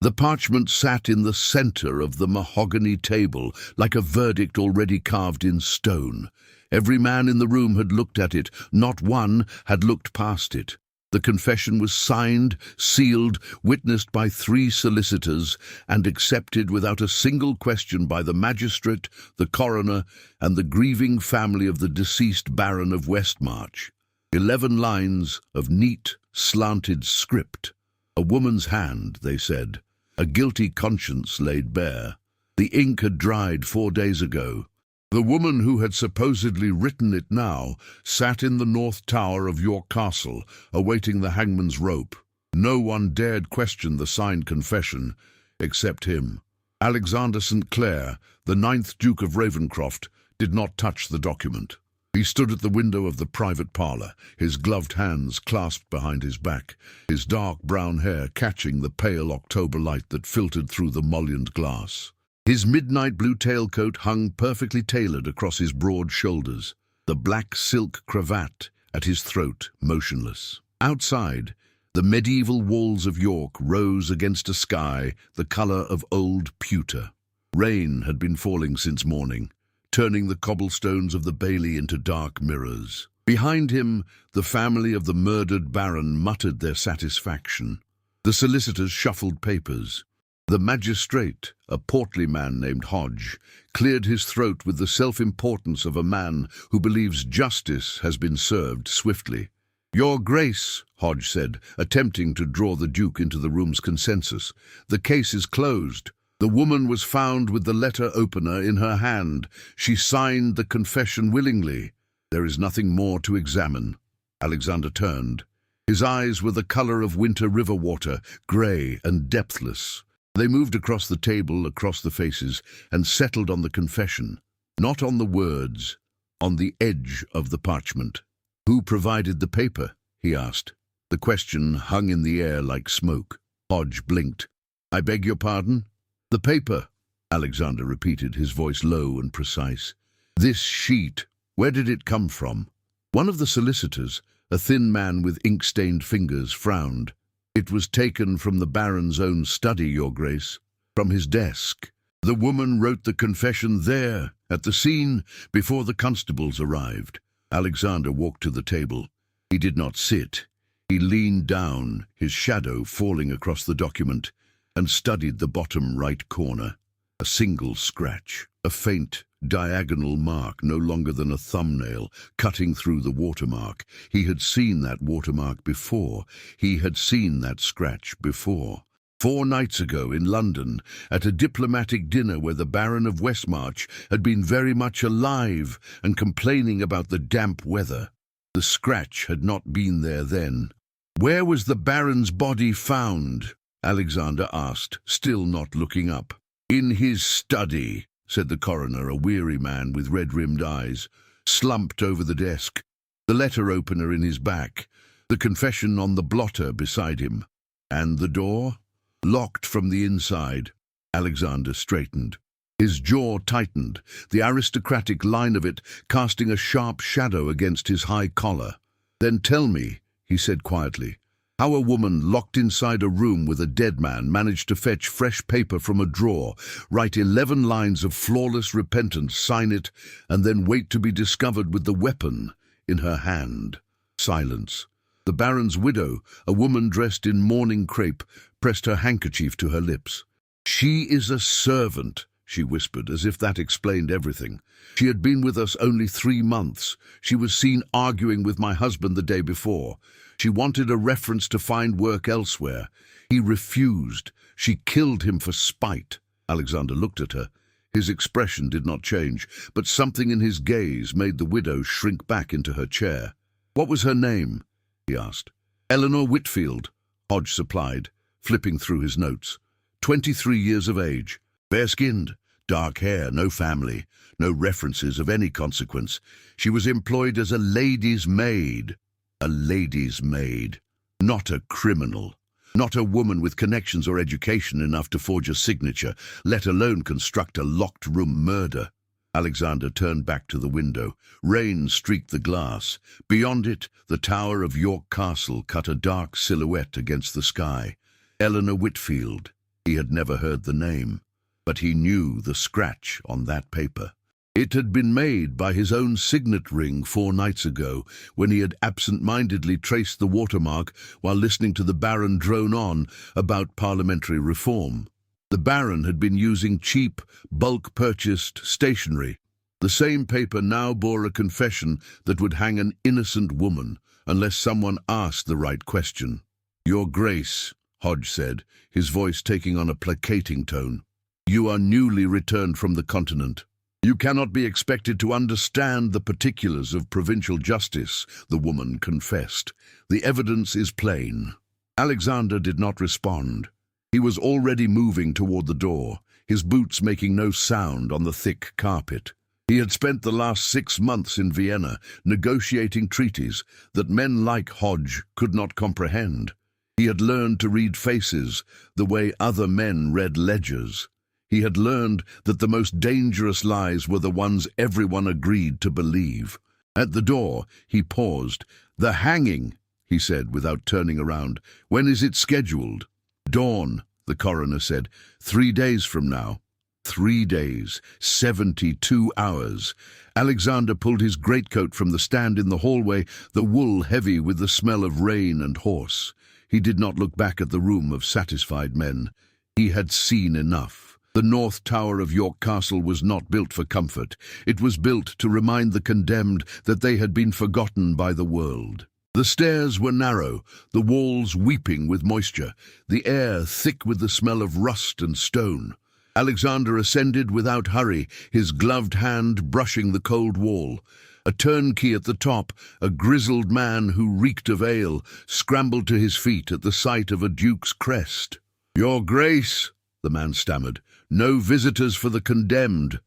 The parchment sat in the center of the mahogany table, like a verdict already carved in stone. Every man in the room had looked at it, not one had looked past it. The confession was signed, sealed, witnessed by 3 solicitors, and accepted without a single question by the magistrate, the coroner, and the grieving family of the deceased Baron of Westmarch. 11 lines of neat, slanted script. A woman's hand, they said. A guilty conscience laid bare. The ink had dried 4 days ago. The woman who had supposedly written it now sat in the north tower of York Castle, awaiting the hangman's rope. No one dared question the signed confession, except him. Alexander St. Clair, the 9th Duke of Ravenscroft, did not touch the document. He stood at the window of the private parlour, his gloved hands clasped behind his back, his dark brown hair catching the pale October light that filtered through the mullioned glass. His midnight blue tailcoat hung perfectly tailored across his broad shoulders, the black silk cravat at his throat motionless. Outside, the medieval walls of York rose against a sky the colour of old pewter. Rain had been falling since morning, turning the cobblestones of the bailey into dark mirrors. Behind him, the family of the murdered baron muttered their satisfaction. The solicitors shuffled papers. The magistrate, a portly man named Hodge, cleared his throat with the self-importance of a man who believes justice has been served swiftly. "Your Grace," Hodge said, attempting to draw the Duke into the room's consensus, "the case is closed. The woman was found with the letter opener in her hand. She signed the confession willingly. There is nothing more to examine." Alexander turned. His eyes were the colour of winter river water, grey and depthless. They moved across the table, across the faces, and settled on the confession. Not on the words, on the edge of the parchment. "Who provided the paper?" he asked. The question hung in the air like smoke. Hodge blinked. "I beg your pardon?" "The paper," Alexander repeated, his voice low and precise. "This sheet, where did it come from?" One of the solicitors, a thin man with ink-stained fingers, frowned. "It was taken from the Baron's own study, Your Grace, from his desk. The woman wrote the confession there, at the scene, before the constables arrived." Alexander walked to the table. He did not sit. He leaned down, his shadow falling across the document, and studied the bottom right corner. A single scratch, a faint, diagonal mark no longer than a thumbnail, cutting through the watermark. He had seen that watermark before. He had seen that scratch before. 4 nights ago in London, at a diplomatic dinner where the Baron of Westmarch had been very much alive and complaining about the damp weather. The scratch had not been there then. "Where was the Baron's body found?" Alexander asked, still not looking up. "In his study," said the coroner, a weary man with red-rimmed eyes, slumped over the desk, the letter opener in his back, the confession on the blotter beside him. "And the door?" "Locked from the inside." Alexander straightened. His jaw tightened, the aristocratic line of it casting a sharp shadow against his high collar. "Then tell me," he said quietly, "how a woman locked inside a room with a dead man managed to fetch fresh paper from a drawer, write 11 lines of flawless repentance, sign it, and then wait to be discovered with the weapon in her hand." Silence. The Baron's widow, a woman dressed in mourning crepe, pressed her handkerchief to her lips. "She is a servant," she whispered, as if that explained everything. "She had been with us only 3 months. She was seen arguing with my husband the day before. She wanted a reference to find work elsewhere. He refused. She killed him for spite." Alexander looked at her. His expression did not change, but something in his gaze made the widow shrink back into her chair. "What was her name?" he asked. "Eleanor Whitfield," Hodge supplied, flipping through his notes. 23 years of age, fair-skinned, dark hair, no family, no references of any consequence. She was employed as a lady's maid. A lady's maid. Not a criminal. Not a woman with connections or education enough to forge a signature, let alone construct a locked-room murder. Alexander turned back to the window. Rain streaked the glass. Beyond it, the tower of York Castle cut a dark silhouette against the sky. Eleanor Whitfield. He had never heard the name, but he knew the scratch on that paper. It had been made by his own signet ring 4 nights ago, when he had absent-mindedly traced the watermark while listening to the Baron drone on about parliamentary reform. The Baron had been using cheap, bulk-purchased stationery. The same paper now bore a confession that would hang an innocent woman, unless someone asked the right question. "Your Grace," Hodge said, his voice taking on a placating tone, "you are newly returned from the continent. You cannot be expected to understand the particulars of provincial justice," the woman confessed. "The evidence is plain." Alexander did not respond. He was already moving toward the door, his boots making no sound on the thick carpet. He had spent the last 6 months in Vienna negotiating treaties that men like Hodge could not comprehend. He had learned to read faces the way other men read ledgers. He had learned that the most dangerous lies were the ones everyone agreed to believe. At the door, he paused. "The hanging," he said without turning around. "When is it scheduled?" "Dawn," the coroner said. 3 days from now." 3 days, 72 hours. Alexander pulled his greatcoat from the stand in the hallway, the wool heavy with the smell of rain and horse. He did not look back at the room of satisfied men. He had seen enough. The North Tower of York Castle was not built for comfort. It was built to remind the condemned that they had been forgotten by the world. The stairs were narrow, the walls weeping with moisture, the air thick with the smell of rust and stone. Alexander ascended without hurry, his gloved hand brushing the cold wall. A turnkey at the top, a grizzled man who reeked of ale, scrambled to his feet at the sight of a duke's crest. "Your Grace," the man stammered, "no visitors for the condemned.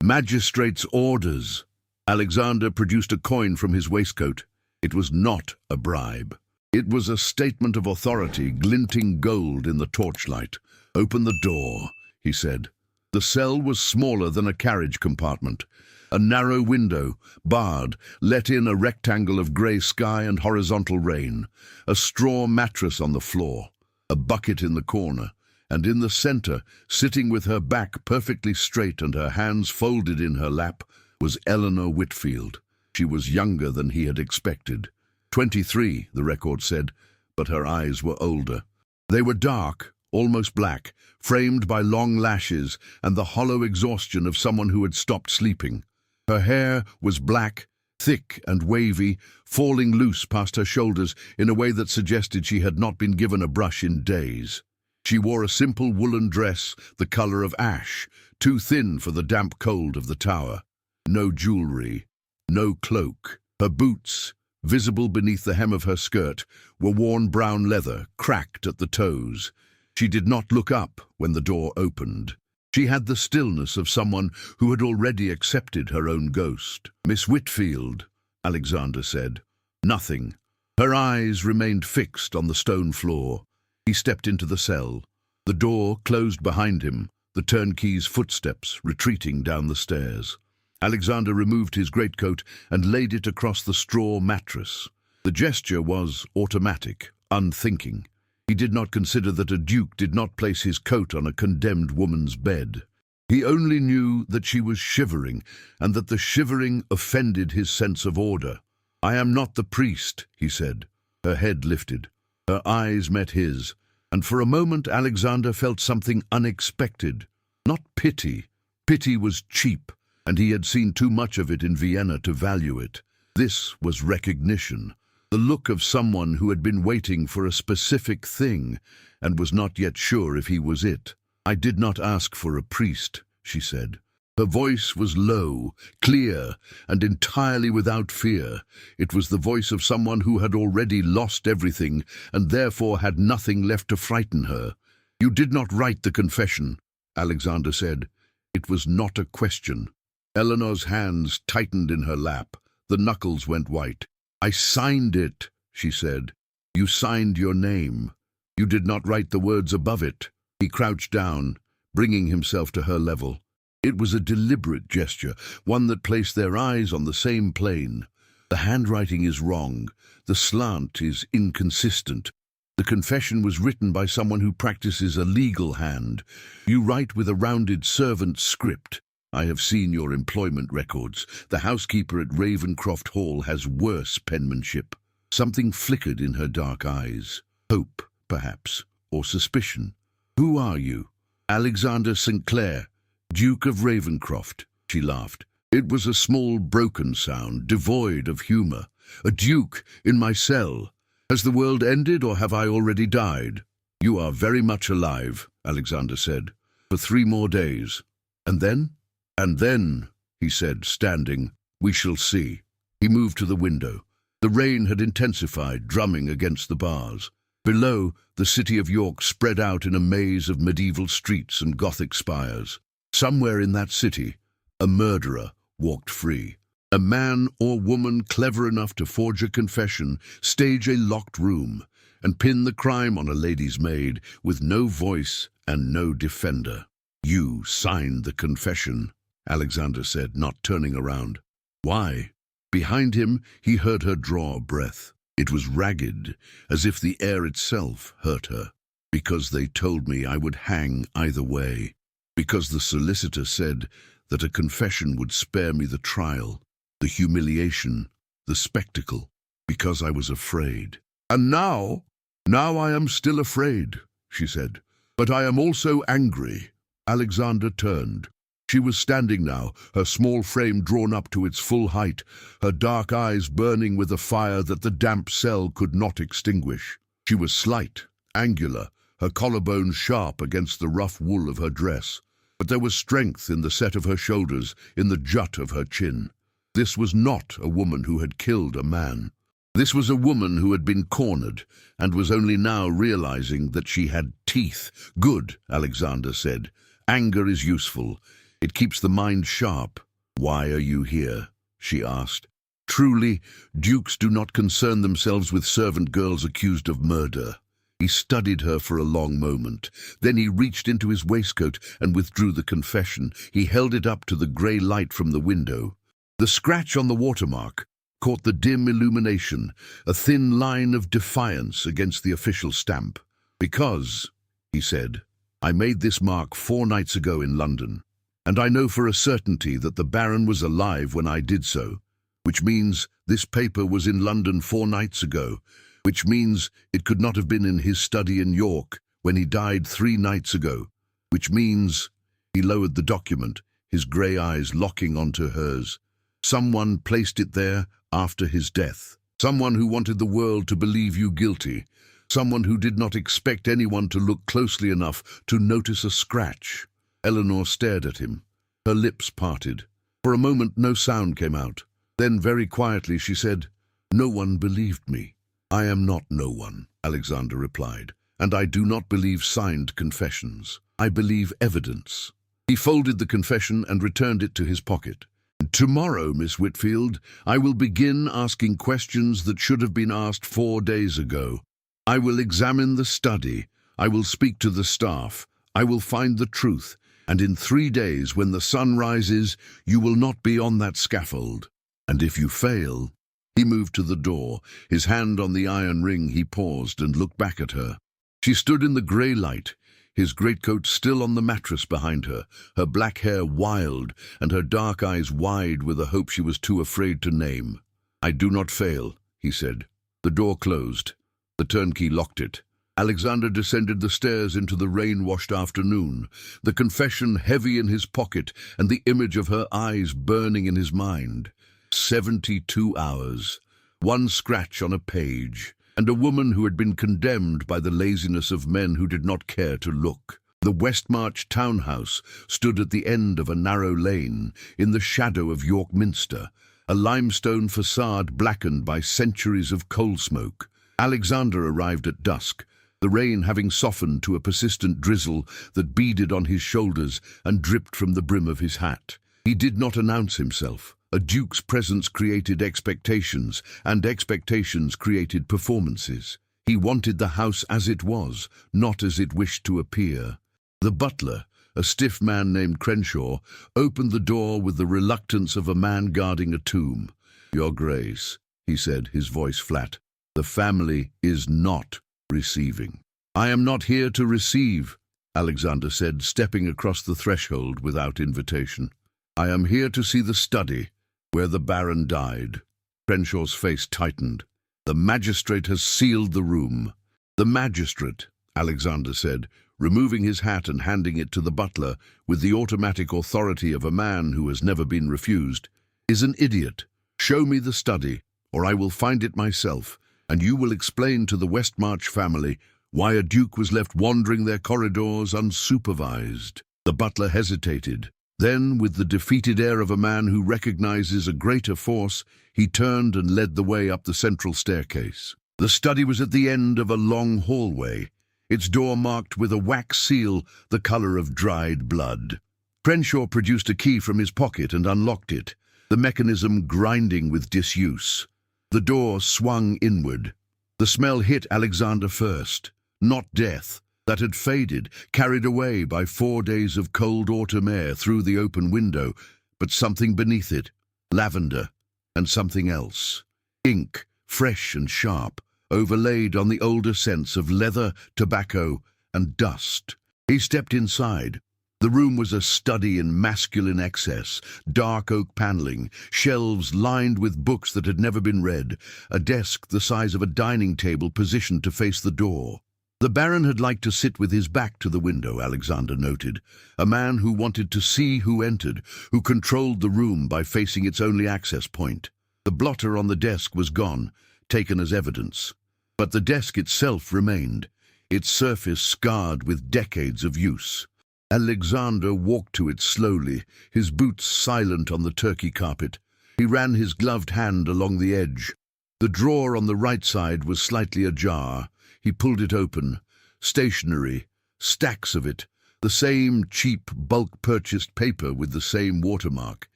Magistrate's orders." Alexander produced a coin from his waistcoat. It was not a bribe. It was a statement of authority, glinting gold in the torchlight. "Open the door," he said. The cell was smaller than a carriage compartment. A narrow window, barred, let in a rectangle of grey sky and horizontal rain. A straw mattress on the floor. A bucket in the corner. And in the center, sitting with her back perfectly straight and her hands folded in her lap, was Eleanor Whitfield. She was younger than he had expected. 23, the record said, but her eyes were older. They were dark, almost black, framed by long lashes and the hollow exhaustion of someone who had stopped sleeping. Her hair was black, thick and wavy, falling loose past her shoulders in a way that suggested she had not been given a brush in days. She wore a simple woolen dress, the color of ash, too thin for the damp cold of the tower. No jewelry, no cloak. Her boots, visible beneath the hem of her skirt, were worn brown leather, cracked at the toes. She did not look up when the door opened. She had the stillness of someone who had already accepted her own ghost. "Miss Whitfield," Alexander said. Nothing. Her eyes remained fixed on the stone floor. He stepped into the cell. The door closed behind him, the turnkey's footsteps retreating down the stairs. Alexander removed his greatcoat and laid it across the straw mattress. The gesture was automatic, unthinking. He did not consider that a duke did not place his coat on a condemned woman's bed. He only knew that she was shivering, and that the shivering offended his sense of order. "I am not the priest," he said. Her head lifted. Her eyes met his, and for a moment Alexander felt something unexpected. Not pity. Pity was cheap, and he had seen too much of it in Vienna to value it. This was recognition, the look of someone who had been waiting for a specific thing and was not yet sure if he was it. "I did not ask for a priest," she said. Her voice was low, clear, and entirely without fear. It was the voice of someone who had already lost everything and therefore had nothing left to frighten her. "You did not write the confession," Alexander said. It was not a question. Eleanor's hands tightened in her lap. The knuckles went white. "I signed it," she said. "You signed your name. You did not write the words above it." He crouched down, bringing himself to her level. It was a deliberate gesture, one that placed their eyes on the same plane. "The handwriting is wrong. The slant is inconsistent." The confession was written by someone who practices a legal hand. You write with a rounded servant script. I have seen your employment records. The housekeeper at Ravencroft Hall has worse penmanship. Something flickered in her dark eyes. Hope, perhaps, or suspicion. Who are you? Alexander St. Clair, Duke of Ravencroft, she laughed. It was a small, broken sound, devoid of humor. A duke in my cell. Has the world ended, or have I already died? You are very much alive, Alexander said, for 3 more days. And then? And then, he said, standing, we shall see. He moved to the window. The rain had intensified, drumming against the bars. Below, the city of York spread out in a maze of medieval streets and Gothic spires. Somewhere in that city, a murderer walked free. A man or woman clever enough to forge a confession, stage a locked room, and pin the crime on a lady's maid with no voice and no defender. You signed the confession, Alexander said, not turning around. Why? Behind him, he heard her draw a breath. It was ragged, as if the air itself hurt her. Because they told me I would hang either way. Because the solicitor said that a confession would spare me the trial, the humiliation, the spectacle. Because I was afraid. And now I am still afraid, she said. But I am also angry. Alexander turned. She was standing now, her small frame drawn up to its full height, her dark eyes burning with a fire that the damp cell could not extinguish. She was slight, angular, her collarbones sharp against the rough wool of her dress. But there was strength in the set of her shoulders, in the jut of her chin. This was not a woman who had killed a man. This was a woman who had been cornered, and was only now realizing that she had teeth. Good, Alexander said. Anger is useful. It keeps the mind sharp. Why are you here? She asked. Truly, dukes do not concern themselves with servant girls accused of murder. He studied her for a long moment. Then he reached into his waistcoat and withdrew the confession. He held it up to the grey light from the window. The scratch on the watermark caught the dim illumination, a thin line of defiance against the official stamp. Because, he said, I made this mark 4 nights ago in London. And I know for a certainty that the Baron was alive when I did so, which means this paper was in London 4 nights ago, which means it could not have been in his study in York when he died 3 nights ago, which means, he lowered the document, his grey eyes locking onto hers. Someone placed it there after his death. Someone who wanted the world to believe you guilty. Someone who did not expect anyone to look closely enough to notice a scratch. Eleanor stared at him. Her lips parted. For a moment no sound came out. Then very quietly she said, No one believed me. I am not no one, Alexander replied, and I do not believe signed confessions. I believe evidence. He folded the confession and returned it to his pocket. Tomorrow, Miss Whitfield, I will begin asking questions that should have been asked 4 days ago. I will examine the study. I will speak to the staff. I will find the truth. And in 3 days, when the sun rises, you will not be on that scaffold. And if you fail... He moved to the door. His hand on the iron ring, he paused and looked back at her. She stood in the grey light, his greatcoat still on the mattress behind her, her black hair wild and her dark eyes wide with a hope she was too afraid to name. I do not fail, he said. The door closed. The turnkey locked it. Alexander descended the stairs into the rain-washed afternoon, the confession heavy in his pocket and the image of her eyes burning in his mind. 72 hours, 1 scratch on a page, and a woman who had been condemned by the laziness of men who did not care to look. The Westmarch townhouse stood at the end of a narrow lane, in the shadow of York Minster, a limestone facade blackened by centuries of coal smoke. Alexander arrived at dusk, the rain having softened to a persistent drizzle that beaded on his shoulders and dripped from the brim of his hat. He did not announce himself. A duke's presence created expectations, and expectations created performances. He wanted the house as it was, not as it wished to appear. The butler, a stiff man named Crenshaw, opened the door with the reluctance of a man guarding a tomb. Your Grace, he said, his voice flat, the family is not Receiving. "I am not here to receive," Alexander said, stepping across the threshold without invitation. "I am here to see the study where the Baron died." Crenshaw's face tightened. "The magistrate has sealed the room." "The magistrate," Alexander said, removing his hat and handing it to the butler with the automatic authority of a man who has never been refused, "is an idiot. Show me the study, or I will find it myself, and you will explain to the Westmarch family why a duke was left wandering their corridors unsupervised." The butler hesitated. Then, with the defeated air of a man who recognizes a greater force, he turned and led the way up the central staircase. The study was at the end of a long hallway, its door marked with a wax seal the color of dried blood. Crenshaw produced a key from his pocket and unlocked it, the mechanism grinding with disuse. The door swung inward. The smell hit Alexander first. Not death. That had faded, carried away by 4 days of cold autumn air through the open window, but something beneath it. Lavender, and something else. Ink, fresh and sharp, overlaid on the older scents of leather, tobacco, and dust. He stepped inside. The room was a study in masculine excess, dark oak paneling, shelves lined with books that had never been read, a desk the size of a dining table positioned to face the door. The Baron had liked to sit with his back to the window, Alexander noted, a man who wanted to see who entered, who controlled the room by facing its only access point. The blotter on the desk was gone, taken as evidence. But the desk itself remained, its surface scarred with decades of use. Alexander walked to it slowly, his boots silent on the turkey carpet. He ran his gloved hand along the edge. The drawer on the right side was slightly ajar. He pulled it open. Stationery, stacks of it, the same cheap, bulk-purchased paper with the same watermark.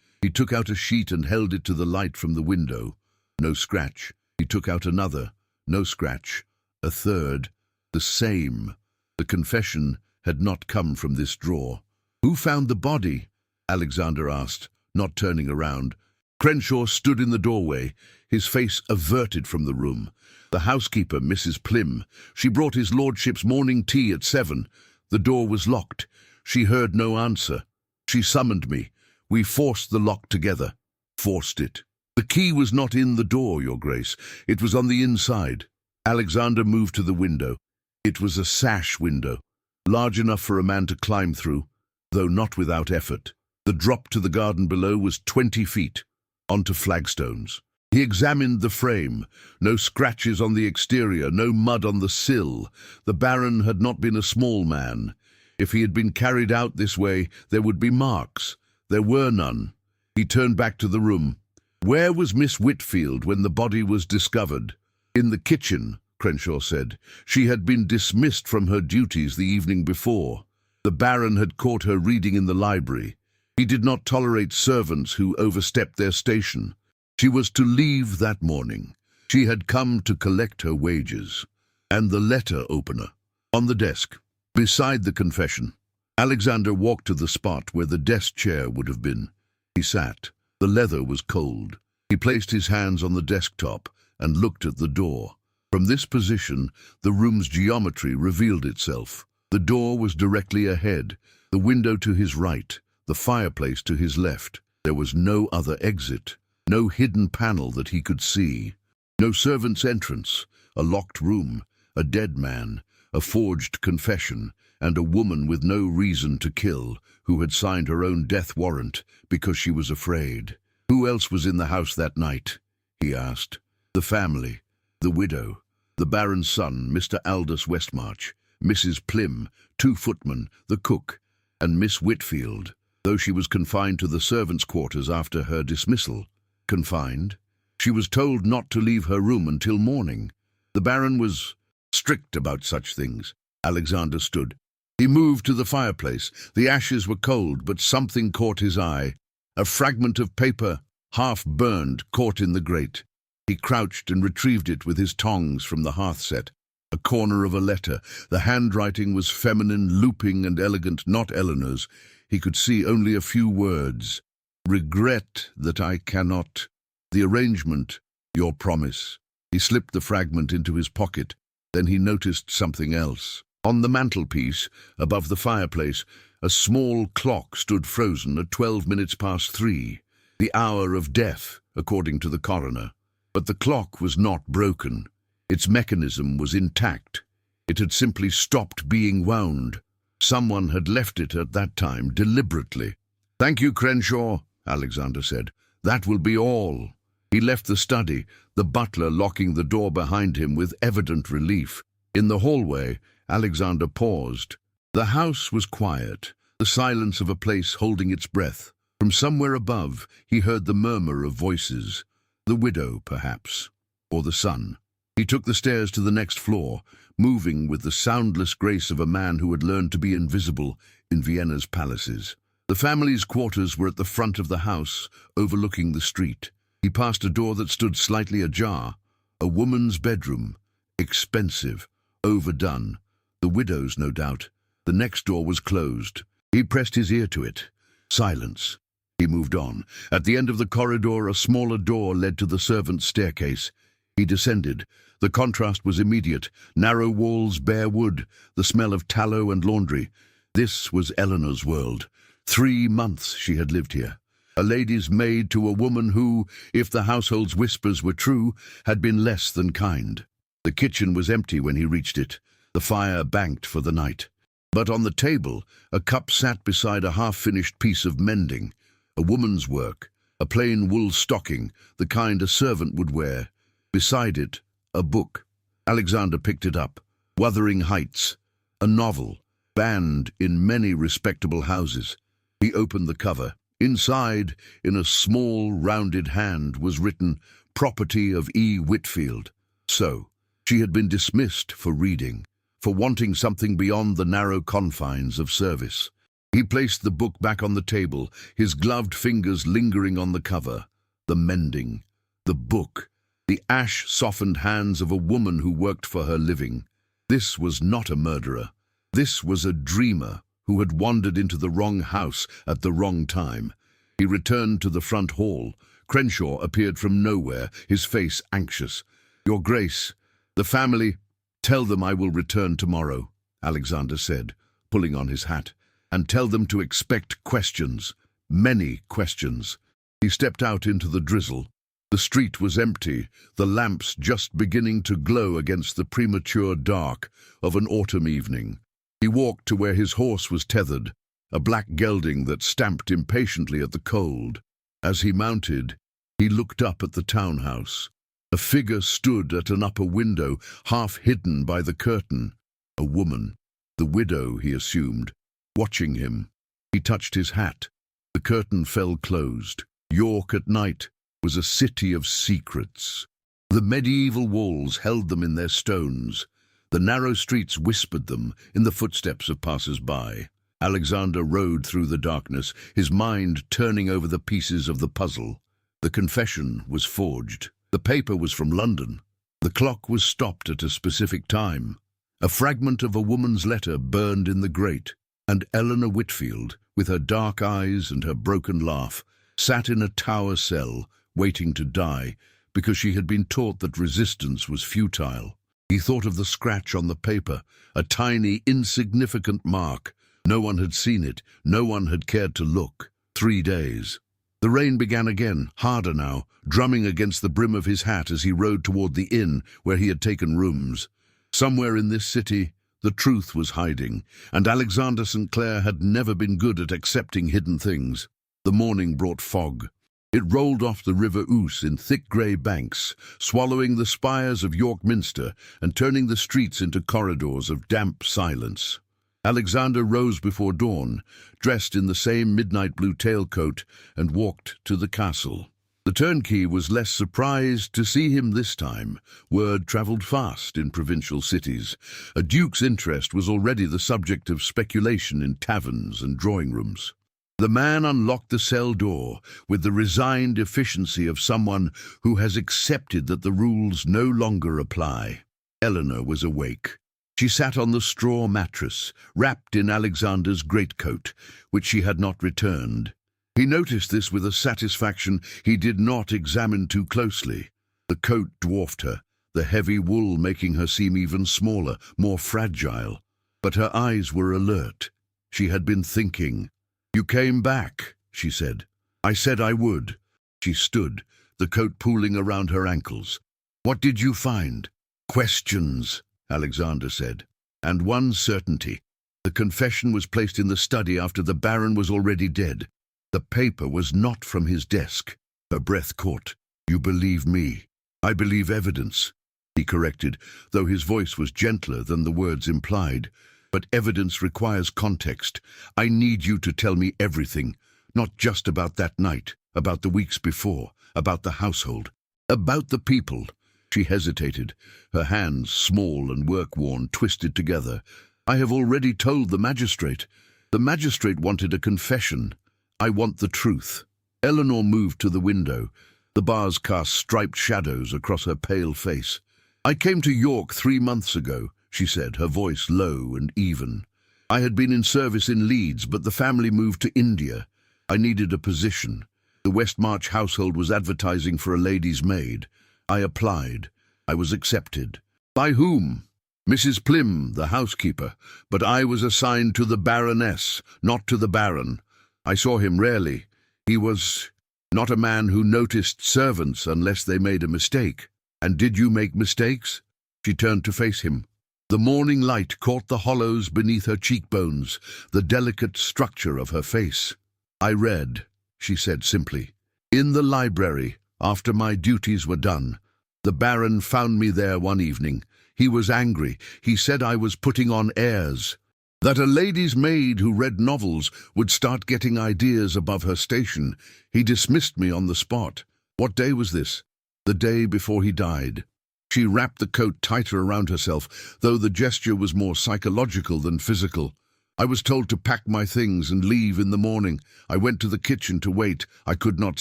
He took out a sheet and held it to the light from the window. No scratch. He took out another. No scratch. A third. The same. The confession had not come from this drawer. "Who found the body?" Alexander asked, not turning around. Crenshaw stood in the doorway, his face averted from the room. "The housekeeper, Mrs. Plim. She brought his lordship's morning tea at 7. The door was locked. She heard no answer. She summoned me. We forced the lock together." "Forced it?" "The key was not in the door, Your Grace. It was on the inside." Alexander moved to the window. It was a sash window, large enough for a man to climb through, though not without effort. The drop to the garden below was 20 feet, onto flagstones. He examined the frame. No scratches on the exterior, no mud on the sill. The Baron had not been a small man. If he had been carried out this way, there would be marks. There were none. He turned back to the room. "Where was Miss Whitfield when the body was discovered?" "In the kitchen," Crenshaw said. "She had been dismissed from her duties the evening before. The Baron had caught her reading in the library. He did not tolerate servants who overstepped their station. She was to leave that morning. She had come to collect her wages." "And the letter opener?" "On the desk, beside the confession." Alexander walked to the spot where the desk chair would have been. He sat. The leather was cold. He placed his hands on the desktop and looked at the door. From this position, the room's geometry revealed itself. The door was directly ahead, the window to his right, the fireplace to his left. There was no other exit, no hidden panel that he could see. No servant's entrance, a locked room, a dead man, a forged confession, and a woman with no reason to kill, who had signed her own death warrant because she was afraid. Who else was in the house that night? He asked. The family, the widow, the Baron's son, Mr. Aldous Westmarch, Mrs. Plim, 2 footmen, the cook, and Miss Whitfield, though she was confined to the servants' quarters after her dismissal. Confined? She was told not to leave her room until morning. The Baron was strict about such things. Alexander stood. He moved to the fireplace. The ashes were cold, but something caught his eye. A fragment of paper, half burned, caught in the grate. He crouched and retrieved it with his tongs from the hearth-set. A corner of a letter. The handwriting was feminine, looping and elegant, not Eleanor's. He could see only a few words. "Regret that I cannot. The arrangement, your promise." He slipped the fragment into his pocket. Then he noticed something else. On the mantelpiece, above the fireplace, a small clock stood frozen at 12 minutes past 3, the hour of death, according to the coroner. But the clock was not broken. Its mechanism was intact. It had simply stopped being wound. Someone had left it at that time deliberately. "Thank you, Crenshaw," Alexander said. "That will be all." He left the study, the butler locking the door behind him with evident relief. In the hallway, Alexander paused. The house was quiet, the silence of a place holding its breath. From somewhere above, he heard the murmur of voices. The widow, perhaps, or the son. He took the stairs to the next floor, moving with the soundless grace of a man who had learned to be invisible in Vienna's palaces. The family's quarters were at the front of the house, overlooking the street. He passed a door that stood slightly ajar. A woman's bedroom. Expensive. Overdone. The widow's, no doubt. The next door was closed. He pressed his ear to it. Silence. He moved on. At the end of the corridor, a smaller door led to the servants' staircase. He descended. The contrast was immediate. Narrow walls, bare wood, the smell of tallow and laundry. This was Eleanor's world. 3 months she had lived here. A lady's maid to a woman who, if the household's whispers were true, had been less than kind. The kitchen was empty when he reached it, the fire banked for the night. But on the table, a cup sat beside a half-finished piece of mending, a woman's work, a plain wool stocking, the kind a servant would wear. Beside it, a book. Alexander picked it up. Wuthering Heights, a novel, banned in many respectable houses. He opened the cover. Inside, in a small, rounded hand, was written, "Property of E. Whitfield." So, she had been dismissed for reading, for wanting something beyond the narrow confines of service. He placed the book back on the table, his gloved fingers lingering on the cover. The mending, the book, the ash-softened hands of a woman who worked for her living. This was not a murderer. This was a dreamer who had wandered into the wrong house at the wrong time. He returned to the front hall. Crenshaw appeared from nowhere, his face anxious. "Your Grace, the family—" "Tell them I will return tomorrow," Alexander said, pulling on his hat. "And tell them to expect questions. Many questions." He stepped out into the drizzle. The street was empty, the lamps just beginning to glow against the premature dark of an autumn evening. He walked to where his horse was tethered, a black gelding that stamped impatiently at the cold. As he mounted, he looked up at the townhouse. A figure stood at an upper window, half hidden by the curtain. A woman, the widow, he assumed, watching him. He touched his hat. The curtain fell closed. York at night was a city of secrets. The medieval walls held them in their stones. The narrow streets whispered them in the footsteps of passers-by. Alexander rode through the darkness, his mind turning over the pieces of the puzzle. The confession was forged. The paper was from London. The clock was stopped at a specific time. A fragment of a woman's letter burned in the grate, and Eleanor Whitfield, with her dark eyes and her broken laugh, sat in a tower cell, waiting to die, because she had been taught that resistance was futile. He thought of the scratch on the paper, a tiny, insignificant mark. No one had seen it, no one had cared to look. 3 days. The rain began again, harder now, drumming against the brim of his hat as he rode toward the inn where he had taken rooms. Somewhere in this city, the truth was hiding, and Alexander St. Clair had never been good at accepting hidden things. The morning brought fog. It rolled off the River Ouse in thick grey banks, swallowing the spires of York Minster and turning the streets into corridors of damp silence. Alexander rose before dawn, dressed in the same midnight blue tailcoat, and walked to the castle. The turnkey was less surprised to see him this time. Word travelled fast in provincial cities. A duke's interest was already the subject of speculation in taverns and drawing-rooms. The man unlocked the cell door with the resigned efficiency of someone who has accepted that the rules no longer apply. Eleanor was awake. She sat on the straw mattress, wrapped in Alexander's greatcoat, which she had not returned. He noticed this with a satisfaction he did not examine too closely. The coat dwarfed her, the heavy wool making her seem even smaller, more fragile. But her eyes were alert. She had been thinking. "You came back," she said. "I said I would." She stood, the coat pooling around her ankles. "What did you find?" "Questions," Alexander said. "And one certainty. The confession was placed in the study after the Baron was already dead. The paper was not from his desk." Her breath caught. "You believe me." "I believe evidence," he corrected, though his voice was gentler than the words implied. "But evidence requires context. I need you to tell me everything, not just about that night, about the weeks before, about the household, about the people." She hesitated, her hands, small and work-worn, twisted together. "I have already told the magistrate. The magistrate wanted a confession. I want the truth." Eleanor moved to the window. The bars cast striped shadows across her pale face. "I came to York 3 months ago," she said, her voice low and even. "I had been in service in Leeds, but the family moved to India. I needed a position. The Westmarch household was advertising for a lady's maid. I applied. I was accepted." "By whom?" "Mrs. Plim, the housekeeper, but I was assigned to the Baroness, not to the Baron. I saw him rarely. He was not a man who noticed servants unless they made a mistake." "And did you make mistakes?" She turned to face him. The morning light caught the hollows beneath her cheekbones, the delicate structure of her face. "I read," she said simply. "In the library, after my duties were done. The Baron found me there one evening. He was angry. He said I was putting on airs, that a lady's maid who read novels would start getting ideas above her station. He dismissed me on the spot." "What day was this?" "The day before he died." She wrapped the coat tighter around herself, though the gesture was more psychological than physical. "I was told to pack my things and leave in the morning. I went to the kitchen to wait. I could not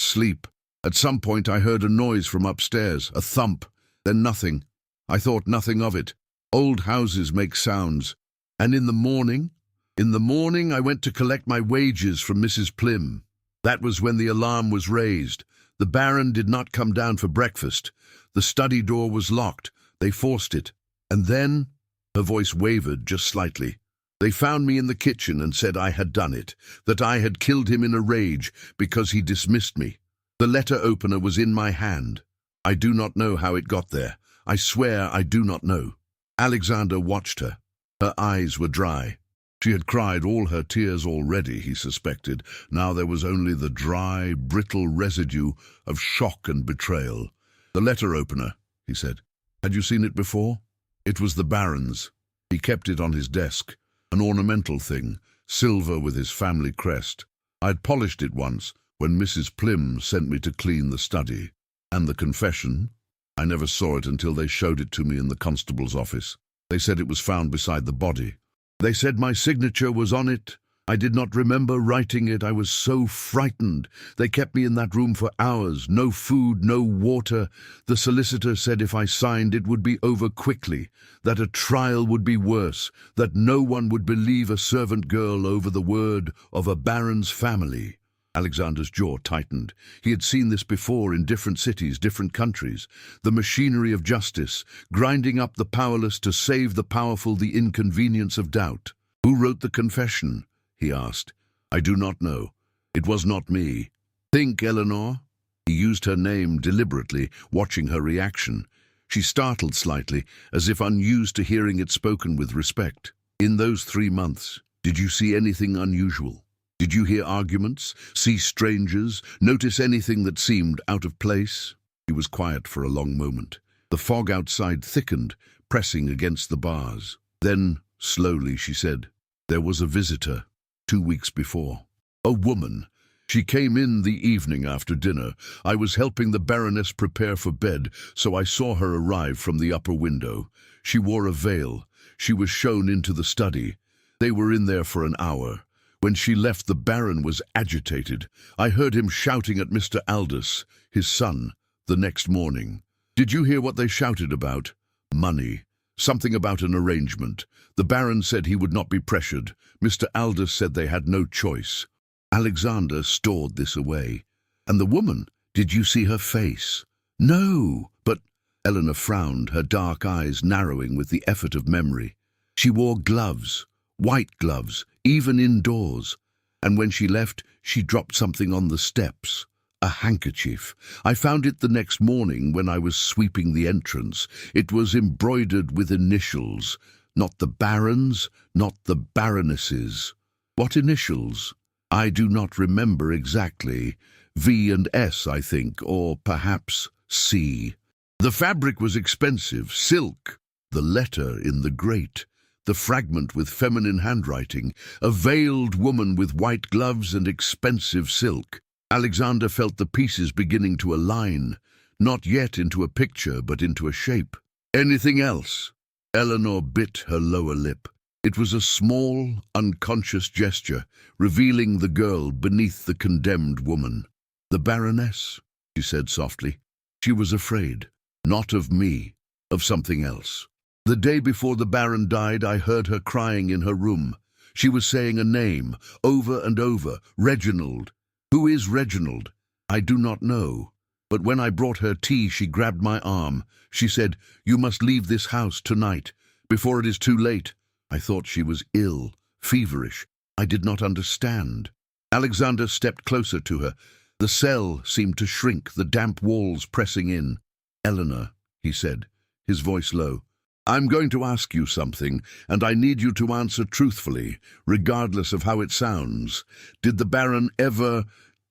sleep. At some point I heard a noise from upstairs, a thump, then nothing. I thought nothing of it. Old houses make sounds. And in the morning? In the morning I went to collect my wages from Mrs. Plim. That was when the alarm was raised. The Baron did not come down for breakfast. The study door was locked. They forced it. And then," her voice wavered just slightly, "they found me in the kitchen and said I had done it, that I had killed him in a rage because he dismissed me. The letter opener was in my hand. I do not know how it got there. I swear I do not know." Alexander watched her. Her eyes were dry. She had cried all her tears already, he suspected. Now there was only the dry, brittle residue of shock and betrayal. "The letter opener," he said. "Had you seen it before?" "It was the Baron's. He kept it on his desk. An ornamental thing, silver with his family crest. I'd polished it once, when Mrs. Plim sent me to clean the study. And the confession? I never saw it until they showed it to me in the constable's office. They said it was found beside the body. They said my signature was on it. I did not remember writing it. I was so frightened. They kept me in that room for hours. No food, no water. The solicitor said if I signed it would be over quickly, that a trial would be worse, that no one would believe a servant girl over the word of a baron's family." Alexander's jaw tightened. He had seen this before in different cities, different countries. The machinery of justice, grinding up the powerless to save the powerful, the inconvenience of doubt. "Who wrote the confession?" he asked. "I do not know. It was not me." "Think, Eleanor." He used her name deliberately, watching her reaction. She startled slightly, as if unused to hearing it spoken with respect. "In those 3 months, did you see anything unusual? Did you hear arguments, see strangers, notice anything that seemed out of place?" He was quiet for a long moment. The fog outside thickened, pressing against the bars. Then, slowly, she said, "There was a visitor, 2 weeks before. A woman. She came in the evening after dinner. I was helping the Baroness prepare for bed, so I saw her arrive from the upper window. She wore a veil. She was shown into the study. They were in there for an hour. When she left, the Baron was agitated. I heard him shouting at Mr. Aldous, his son, the next morning. Did you hear what they shouted about? Money. Something about an arrangement. The Baron said he would not be pressured. Mr. Aldous said they had no choice." Alexander stored this away. "And the woman, did you see her face?" "No, but Eleanor frowned, her dark eyes narrowing with the effort of memory. She wore gloves, white gloves, even indoors. And when she left, she dropped something on the steps. A handkerchief. I found it the next morning when I was sweeping the entrance. It was embroidered with initials. Not the Baron's, not the Baroness's. What initials? I do not remember exactly. V and S, I think, or perhaps C. The fabric was expensive, silk. The letter in the grate. The fragment with feminine handwriting. A veiled woman with white gloves and expensive silk. Alexander felt the pieces beginning to align, not yet into a picture, but into a shape. Anything else? Eleanor bit her lower lip. It was a small, unconscious gesture, revealing the girl beneath the condemned woman. The Baroness, she said softly. She was afraid, not of me, of something else. The day before the Baron died, I heard her crying in her room. She was saying a name, over and over, Reginald. Who is Reginald? I do not know. But when I brought her tea, she grabbed my arm. She said, "You must leave this house tonight, before it is too late." I thought she was ill, feverish. I did not understand. Alexander stepped closer to her. The cell seemed to shrink, the damp walls pressing in. "Eleanor," he said, his voice low, "I'm going to ask you something, and I need you to answer truthfully, regardless of how it sounds. Did the Baron ever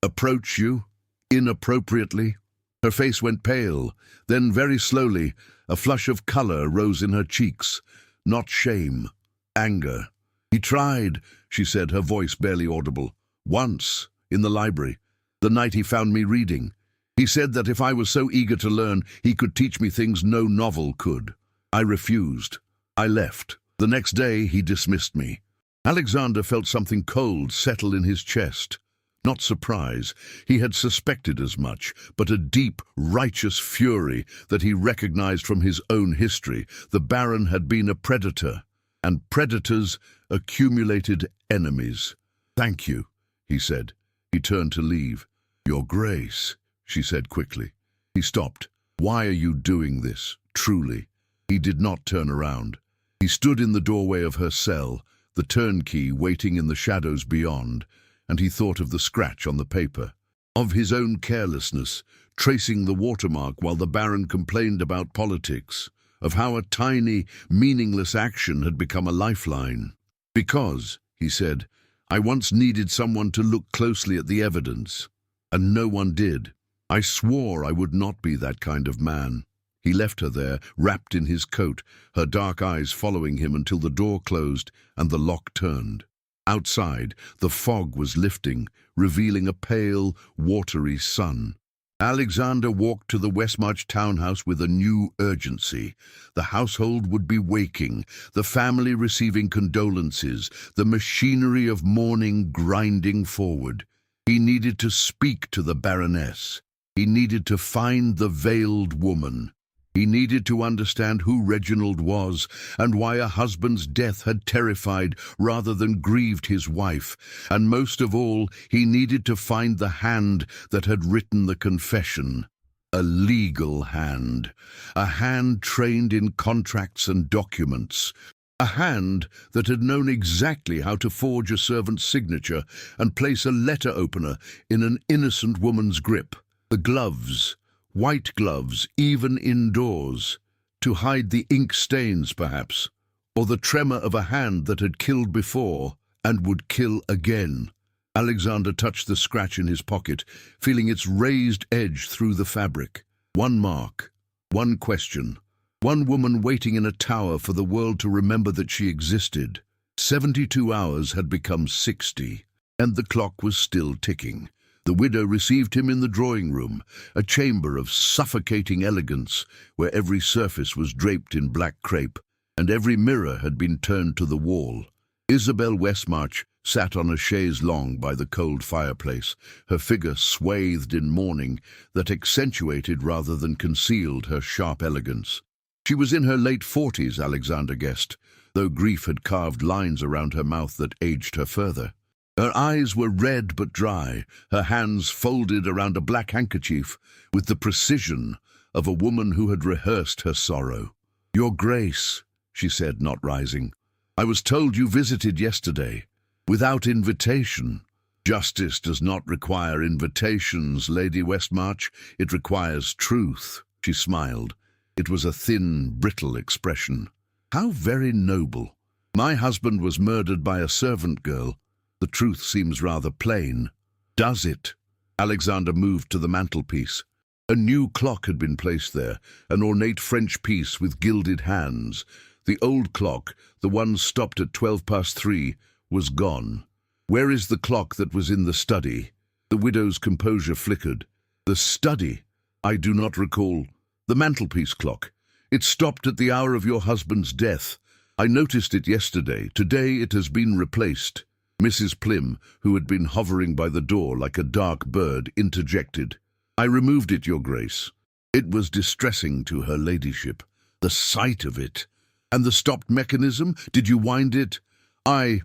approach you inappropriately?" Her face went pale. Then, very slowly, a flush of color rose in her cheeks. Not shame, anger. "He tried," she said, her voice barely audible. "Once, in the library, the night he found me reading. He said that if I was so eager to learn, he could teach me things no novel could. I refused. I left. The next day, he dismissed me." Alexander felt something cold settle in his chest. Not surprise. He had suspected as much, but a deep, righteous fury that he recognized from his own history. The Baron had been a predator, and predators accumulated enemies. "Thank you," he said. He turned to leave. "Your Grace," she said quickly. He stopped. "Why are you doing this, truly?" He did not turn around. He stood in the doorway of her cell, the turnkey waiting in the shadows beyond, and he thought of the scratch on the paper, of his own carelessness, tracing the watermark while the Baron complained about politics, of how a tiny, meaningless action had become a lifeline. "Because," he said, "I once needed someone to look closely at the evidence, and no one did. I swore I would not be that kind of man." He left her there, wrapped in his coat, her dark eyes following him until the door closed and the lock turned. Outside, the fog was lifting, revealing a pale, watery sun. Alexander walked to the Westmarch townhouse with a new urgency. The household would be waking, the family receiving condolences, the machinery of mourning grinding forward. He needed to speak to the Baroness. He needed to find the veiled woman. He needed to understand who Reginald was and why a husband's death had terrified rather than grieved his wife. And most of all, he needed to find the hand that had written the confession. A legal hand. A hand trained in contracts and documents. A hand that had known exactly how to forge a servant's signature and place a letter opener in an innocent woman's grip. The gloves. White gloves, even indoors, to hide the ink stains, perhaps, or the tremor of a hand that had killed before and would kill again. Alexander touched the scratch in his pocket, feeling its raised edge through the fabric. One mark, one question, one woman waiting in a tower for the world to remember that she existed. 72 hours had become 60, and the clock was still ticking. The widow received him in the drawing room, a chamber of suffocating elegance, where every surface was draped in black crepe, and every mirror had been turned to the wall. Isabel Westmarch sat on a chaise longue by the cold fireplace, her figure swathed in mourning that accentuated rather than concealed her sharp elegance. She was in her late 40s, Alexander guessed, though grief had carved lines around her mouth that aged her further. Her eyes were red but dry, her hands folded around a black handkerchief with the precision of a woman who had rehearsed her sorrow. "Your Grace," she said, not rising, "I was told you visited yesterday, without invitation." "Justice does not require invitations, Lady Westmarch. It requires truth." She smiled. It was a thin, brittle expression. "How very noble. My husband was murdered by a servant girl. The truth seems rather plain." "Does it?" Alexander moved to the mantelpiece. A new clock had been placed there, an ornate French piece with gilded hands. The old clock, the one stopped at 3:12, was gone. "Where is the clock that was in the study?" The widow's composure flickered. "The study? I do not recall. The mantelpiece clock. It stopped at the hour of your husband's death. I noticed it yesterday. Today it has been replaced." Mrs. Plim, who had been hovering by the door like a dark bird, interjected. "I removed it, Your Grace. It was distressing to her ladyship. The sight of it. And the stopped mechanism? Did you wind it?" The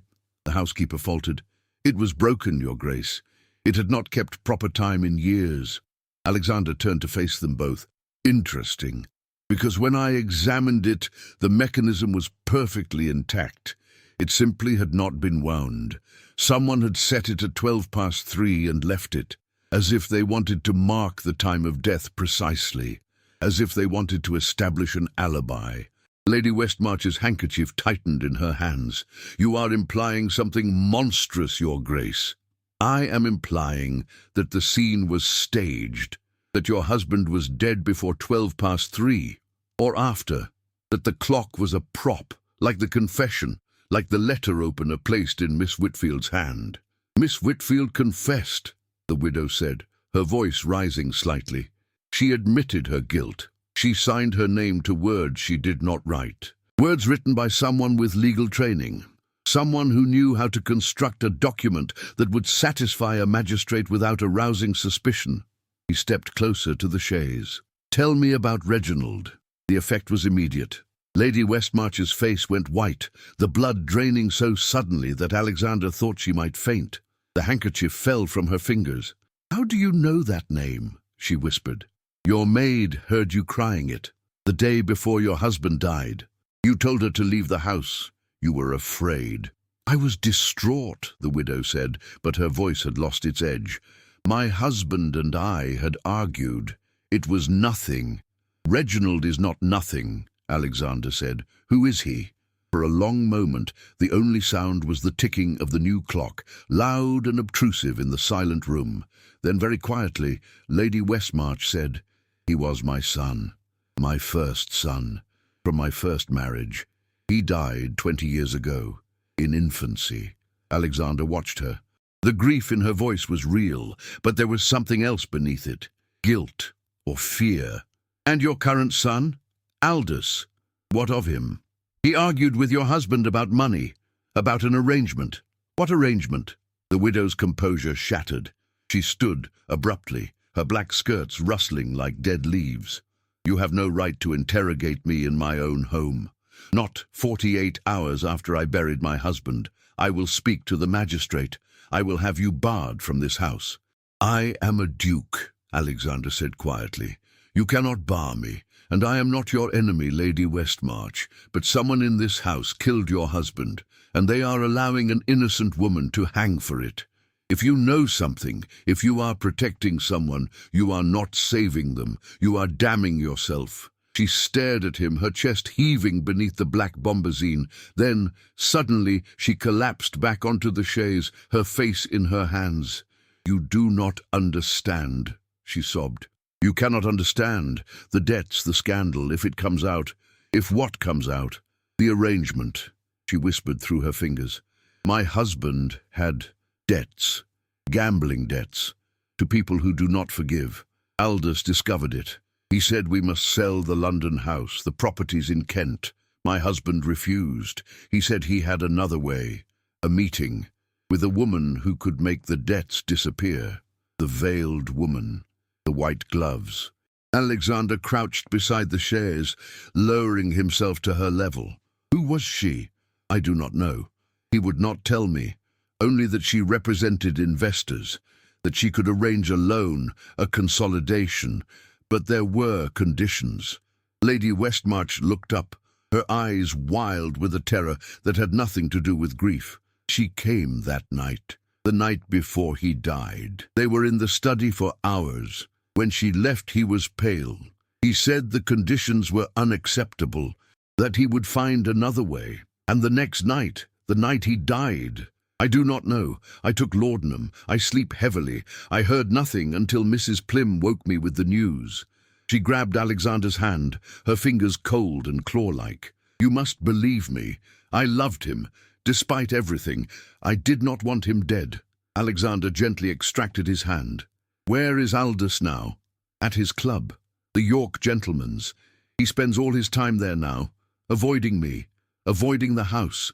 housekeeper faltered. "It was broken, Your Grace. It had not kept proper time in years." Alexander turned to face them both. "Interesting, because when I examined it, the mechanism was perfectly intact. It simply had not been wound. Someone had set it at 3:12 and left it, as if they wanted to mark the time of death precisely, as if they wanted to establish an alibi." Lady Westmarch's handkerchief tightened in her hands. "You are implying something monstrous, Your Grace." "I am implying that the scene was staged, that your husband was dead before 3:12, or after, that the clock was a prop, like the confession, like the letter opener placed in Miss Whitfield's hand." "Miss Whitfield confessed," the widow said, her voice rising slightly. "She admitted her guilt. She signed her name to words she did not write. Words written by someone with legal training. Someone who knew how to construct a document that would satisfy a magistrate without arousing suspicion." He stepped closer to the chaise. "Tell me about Reginald." The effect was immediate. Lady Westmarch's face went white, the blood draining so suddenly that Alexander thought she might faint. The handkerchief fell from her fingers. "How do you know that name?" she whispered. "Your maid heard you crying it, the day before your husband died. You told her to leave the house. You were afraid." "I was distraught," the widow said, but her voice had lost its edge. "My husband and I had argued. It was nothing." "Reginald is not nothing," Alexander said. "Who is he?" For a long moment, the only sound was the ticking of the new clock, loud and obtrusive in the silent room. Then very quietly, Lady Westmarch said, "He was my son, my first son, from my first marriage. He died 20 years ago, in infancy." Alexander watched her. The grief in her voice was real, but there was something else beneath it. Guilt or fear. "And your current son? Aldous. What of him?" "He argued with your husband about money, about an arrangement." "What arrangement?" The widow's composure shattered. She stood abruptly, her black skirts rustling like dead leaves. "You have no right to interrogate me in my own home. Not 48 hours after I buried my husband. I will speak to the magistrate. I will have you barred from this house." "I am a duke," Alexander said quietly. "You cannot bar me, and I am not your enemy, Lady Westmarch, but someone in this house killed your husband, and they are allowing an innocent woman to hang for it. If you know something, if you are protecting someone, you are not saving them. You are damning yourself." She stared at him, her chest heaving beneath the black bombazine. Then, suddenly, she collapsed back onto the chaise, her face in her hands. "You do not understand," she sobbed. "You cannot understand. The debts, the scandal, if it comes out. If what comes out? The arrangement," she whispered through her fingers. "My husband had debts, gambling debts, to people who do not forgive. Aldous discovered it. He said we must sell the London house, the properties in Kent. My husband refused. He said he had another way, a meeting, with a woman who could make the debts disappear. The veiled woman, the white gloves." Alexander crouched beside the chaise, lowering himself to her level. "Who was she?" "I do not know. He would not tell me. Only that she represented investors, that she could arrange a loan, a consolidation, But there were conditions. Lady Westmarch looked up, her eyes wild with a terror that had nothing to do with grief. She came that night, the night before he died. They were in the study for hours. When she left, he was pale. He said the conditions were unacceptable, that he would find another way. And the next night, the night he died, I do not know. I took laudanum. I sleep heavily. I heard nothing until Mrs. Plim woke me with the news. She grabbed Alexander's hand, her fingers cold and claw-like. You must believe me. I loved him. Despite everything, I did not want him dead. Alexander gently extracted his hand. Where is Aldous now? At his club, the York Gentleman's. He spends all his time there now, avoiding me, avoiding the house.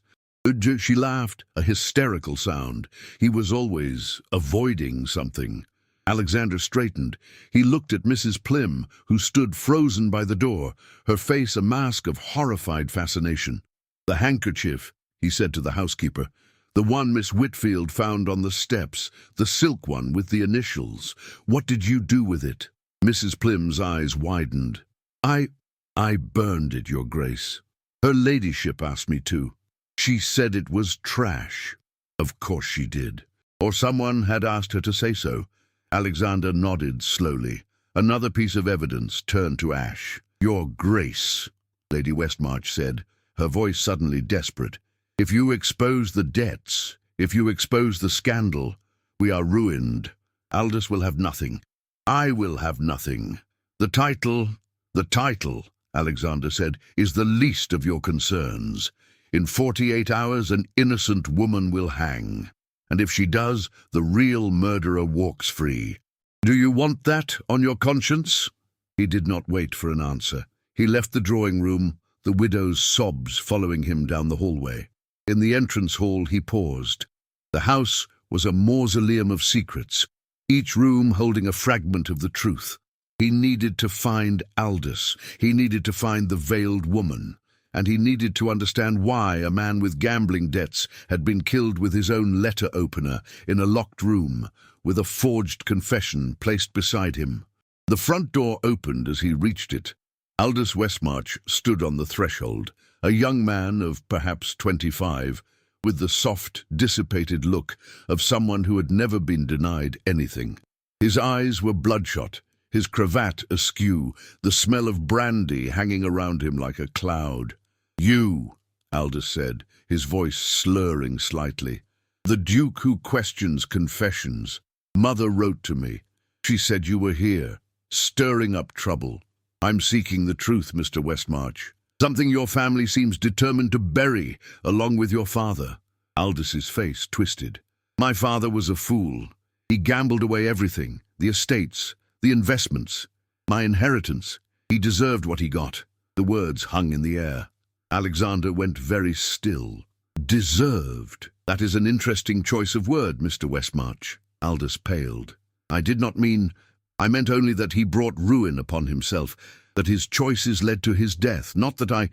She laughed, a hysterical sound. He was always avoiding something. Alexander straightened. He looked at Mrs. Plim, who stood frozen by the door, her face a mask of horrified fascination. The handkerchief, he said to the housekeeper. The one Miss Whitfield found on the steps, the silk one with the initials. What did you do with it? Mrs. Plim's eyes widened. I burned it, Your Grace. Her ladyship asked me to. She said it was trash. Of course she did. Or someone had asked her to say so. Alexander nodded slowly. Another piece of evidence turned to ash. Your Grace, Lady Westmarch said, her voice suddenly desperate. If you expose the debts, if you expose the scandal, we are ruined. Aldous will have nothing. I will have nothing. The title, Alexander said, is the least of your concerns. In 48 hours, an innocent woman will hang. And if she does, the real murderer walks free. Do you want that on your conscience? He did not wait for an answer. He left the drawing room, the widow's sobs following him down the hallway. In the entrance hall he paused. The house was a mausoleum of secrets, each room holding a fragment of the truth. He needed to find Aldous. He needed to find the veiled woman. And he needed to understand why a man with gambling debts had been killed with his own letter opener in a locked room, with a forged confession placed beside him. The front door opened as he reached it. Aldous Westmarch stood on the threshold, a young man of perhaps 25, with the soft, dissipated look of someone who had never been denied anything. His eyes were bloodshot, his cravat askew, the smell of brandy hanging around him like a cloud. You, Aldous said, his voice slurring slightly. The Duke who questions confessions. Mother wrote to me. She said you were here, stirring up trouble. I'm seeking the truth, Mr. Westmarch. Something your family seems determined to bury, along with your father. Aldous's face twisted. My father was a fool. He gambled away everything, the estates, the investments, my inheritance. He deserved what he got. The words hung in the air. Alexander went very still. Deserved. That is an interesting choice of word, Mr. Westmarch. Aldous paled. I did not mean... I meant only that he brought ruin upon himself, that his choices led to his death, not that I...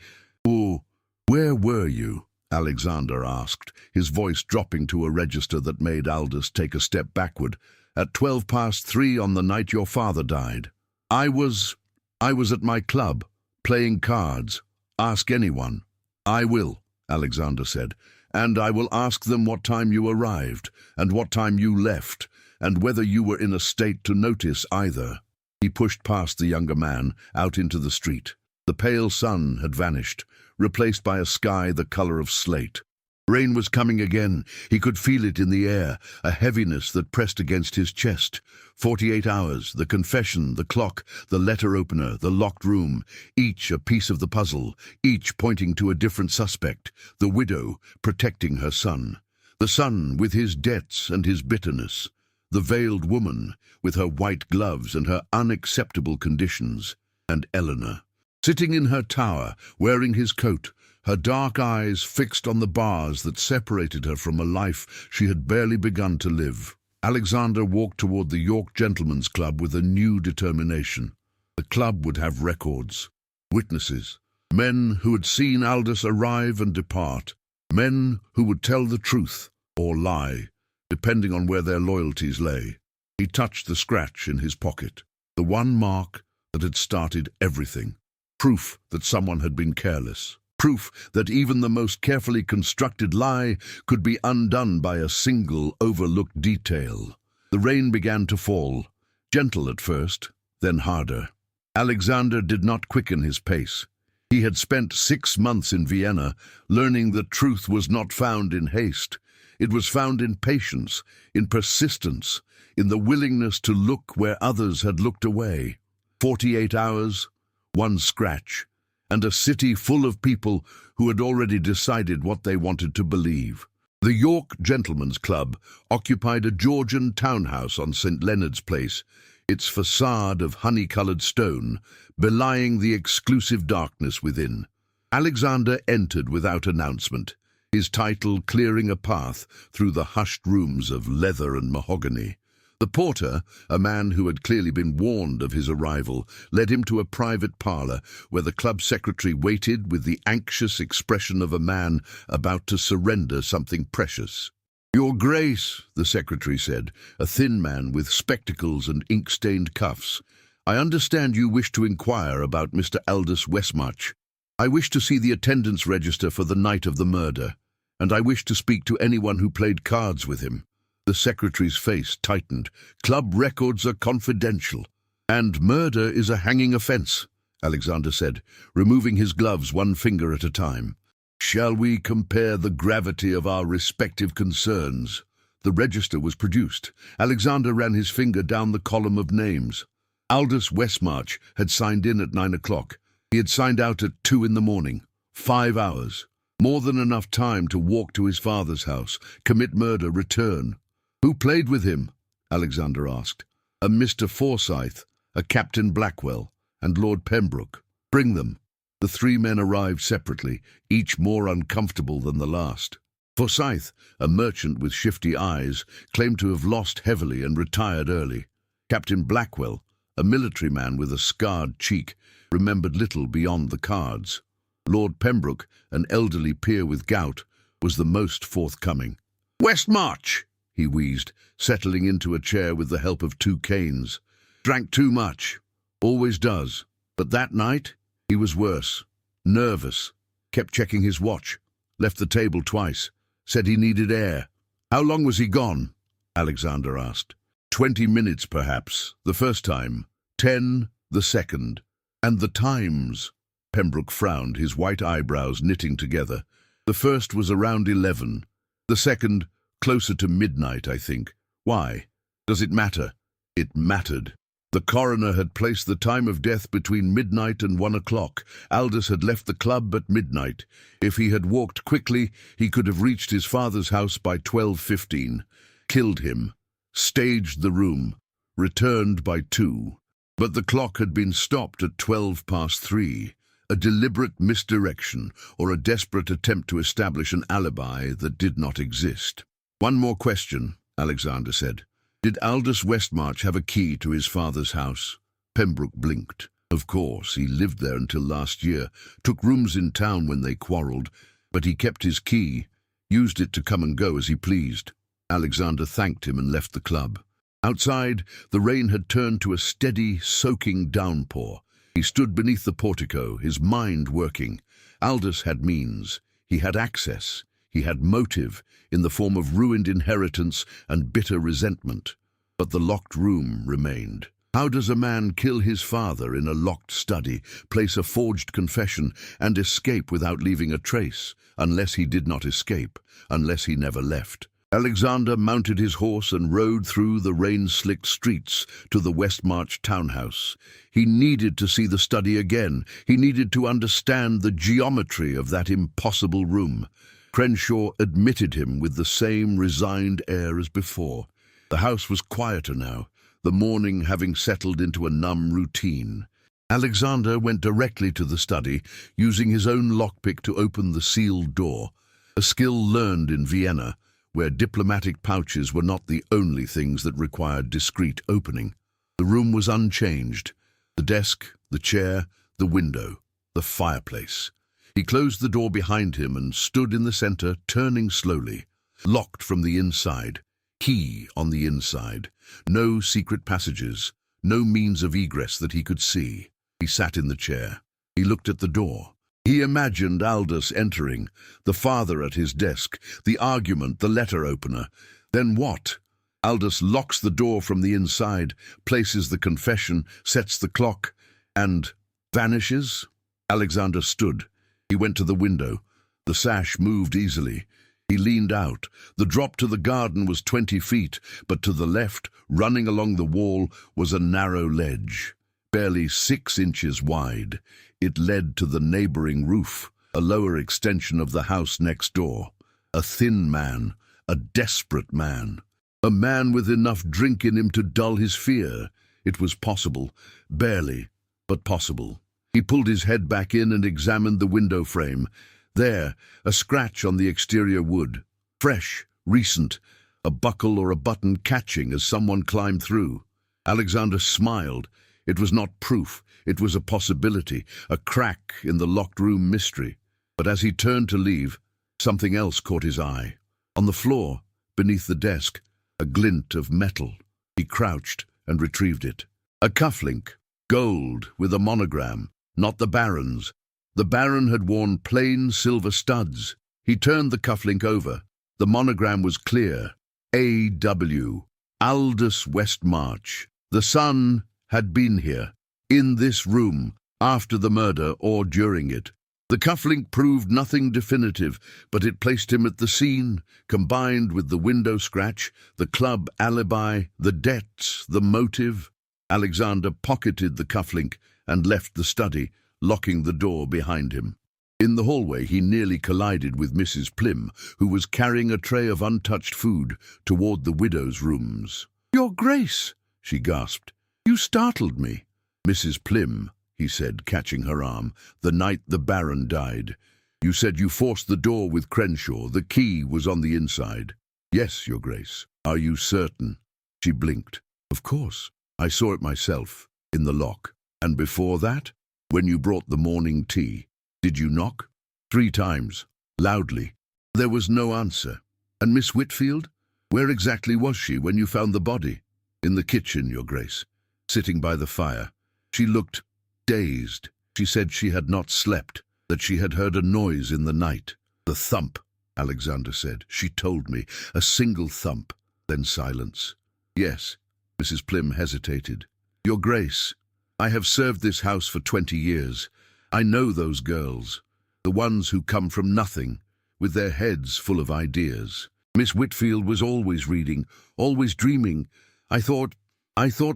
Oh, where were you? Alexander asked, his voice dropping to a register that made Aldous take a step backward. At 3:12 on the night your father died. I was at my club, playing cards. Ask anyone. I will, Alexander said, and I will ask them what time you arrived, and what time you left, and whether you were in a state to notice either. He pushed past the younger man, out into the street. The pale sun had vanished, replaced by a sky the color of slate. Rain was coming again. He could feel it in the air, a heaviness that pressed against his chest. 48 hours, the confession, the clock, the letter opener, the locked room, each a piece of the puzzle, each pointing to a different suspect, the widow protecting her son. The son with his debts and his bitterness. The veiled woman with her white gloves and her unacceptable conditions. And Eleanor, sitting in her tower, wearing his coat, her dark eyes fixed on the bars that separated her from a life she had barely begun to live. Alexander walked toward the York Gentlemen's Club with a new determination. The club would have records, witnesses, men who had seen Aldous arrive and depart, men who would tell the truth or lie, depending on where their loyalties lay. He touched the scratch in his pocket, the one mark that had started everything. Proof that someone had been careless. Proof that even the most carefully constructed lie could be undone by a single overlooked detail. The rain began to fall, gentle at first, then harder. Alexander did not quicken his pace. He had spent 6 months in Vienna, learning that truth was not found in haste. It was found in patience, in persistence, in the willingness to look where others had looked away. 48 hours, one scratch, and a city full of people who had already decided what they wanted to believe. The York Gentlemen's Club occupied a Georgian townhouse on St. Leonard's Place, its facade of honey-coloured stone belying the exclusive darkness within. Alexander entered without announcement, his title clearing a path through the hushed rooms of leather and mahogany. The porter, a man who had clearly been warned of his arrival, led him to a private parlour where the club secretary waited with the anxious expression of a man about to surrender something precious. "Your Grace," the secretary said, a thin man with spectacles and ink-stained cuffs, "I understand you wish to inquire about Mr. Aldous Westmarch. I wish to see the attendance register for the night of the murder, and I wish to speak to anyone who played cards with him." The secretary's face tightened. "Club records are confidential." "And murder is a hanging offence," Alexander said, removing his gloves one finger at a time. "Shall we compare the gravity of our respective concerns?" The register was produced. Alexander ran his finger down the column of names. Aldous Westmarch had signed in at 9 o'clock. He had signed out at 2 in the morning. 5 hours. More than enough time to walk to his father's house, commit murder, return. "Who played with him?" Alexander asked. "A Mr. Forsyth, a Captain Blackwell, and Lord Pembroke. Bring them." The 3 men arrived separately, each more uncomfortable than the last. Forsyth, a merchant with shifty eyes, claimed to have lost heavily and retired early. Captain Blackwell, a military man with a scarred cheek, remembered little beyond the cards. Lord Pembroke, an elderly peer with gout, was the most forthcoming. "Westmarch!" he wheezed, settling into a chair with the help of 2 canes. "Drank too much. Always does. But that night, he was worse. Nervous. Kept checking his watch. Left the table twice. Said he needed air." "How long was he gone?" Alexander asked. 20 minutes, perhaps, the first time. 10, the second. "And the times?" Pembroke frowned, his white eyebrows knitting together. "The first was around 11. The second, closer to midnight, I think. Why? Does it matter?" It mattered. The coroner had placed the time of death between midnight and 1 o'clock. Aldous had left the club at midnight. If he had walked quickly, he could have reached his father's house by 12:15. Killed him. Staged the room. Returned by 2. But the clock had been stopped at 3:12. A deliberate misdirection, or a desperate attempt to establish an alibi that did not exist. "One more question," Alexander said. "Did Aldous Westmarch have a key to his father's house?" Pembroke blinked. "Of course, he lived there until last year, took rooms in town when they quarrelled, but he kept his key, used it to come and go as he pleased." Alexander thanked him and left the club. Outside, the rain had turned to a steady, soaking downpour. He stood beneath the portico, his mind working. Aldous had means. He had access. He had motive, in the form of ruined inheritance and bitter resentment. But the locked room remained. How does a man kill his father in a locked study, place a forged confession, and escape without leaving a trace, unless he did not escape, unless he never left? Alexander mounted his horse and rode through the rain-slicked streets to the Westmarch townhouse. He needed to see the study again. He needed to understand the geometry of that impossible room. Crenshaw admitted him with the same resigned air as before. The house was quieter now, the morning having settled into a numb routine. Alexander went directly to the study, using his own lockpick to open the sealed door, a skill learned in Vienna, where diplomatic pouches were not the only things that required discreet opening. The room was unchanged. The desk, the chair, the window, the fireplace. He closed the door behind him and stood in the center, turning slowly. Locked from the inside. Key on the inside. No secret passages. no means of egress that he could see. He sat in the chair. He looked at the door. He imagined Aldous entering, the father at his desk, the argument, the letter opener. Then what? Aldous locks the door from the inside, places the confession, sets the clock, and vanishes? Alexander stood. He went to the window. The sash moved easily. He leaned out. The drop to the garden was 20 feet, but to the left, running along the wall, was a narrow ledge, barely 6 inches wide. It led to the neighboring roof, a lower extension of the house next door. A thin man, a desperate man. A man with enough drink in him to dull his fear. It was possible, barely, but possible. He pulled his head back in and examined the window frame. There, a scratch on the exterior wood. Fresh, recent, a buckle or a button catching as someone climbed through. Alexander smiled. It was not proof. It was a possibility, a crack in the locked room mystery. But as he turned to leave, something else caught his eye. On the floor, beneath the desk, a glint of metal. He crouched and retrieved it. A cufflink, gold, with a monogram, not the Baron's. The Baron had worn plain silver studs. He turned the cufflink over. The monogram was clear. A.W. Aldous Westmarch. The son had been here, in this room, after the murder or during it. The cufflink proved nothing definitive, but it placed him at the scene, combined with the window scratch, the club alibi, the debts, the motive. Alexander pocketed the cufflink and left the study, locking the door behind him. In the hallway, he nearly collided with Mrs. Pym, who was carrying a tray of untouched food toward the widow's rooms. "Your Grace," she gasped. "You startled me." "Mrs. Pym," he said, catching her arm, "the night the Baron died. You said you forced the door with Crenshaw. The key was on the inside." "Yes, Your Grace." "Are you certain?" She blinked. "Of course. I saw it myself, in the lock." "And before that? When you brought the morning tea, did you knock?" 3 times, loudly. There was no answer. "And Miss Whitfield? Where exactly was she when you found the body?" "In the kitchen, Your Grace, sitting by the fire. She looked dazed. She said she had not slept, that she had heard a noise in the night." "The thump," Alexander said. "She told me. A single thump." Then silence. "Yes." Mrs. Pym hesitated. "Your Grace, I have served this house for 20 years. I know those girls, the ones who come from nothing, with their heads full of ideas. Miss Whitfield was always reading, always dreaming. I thought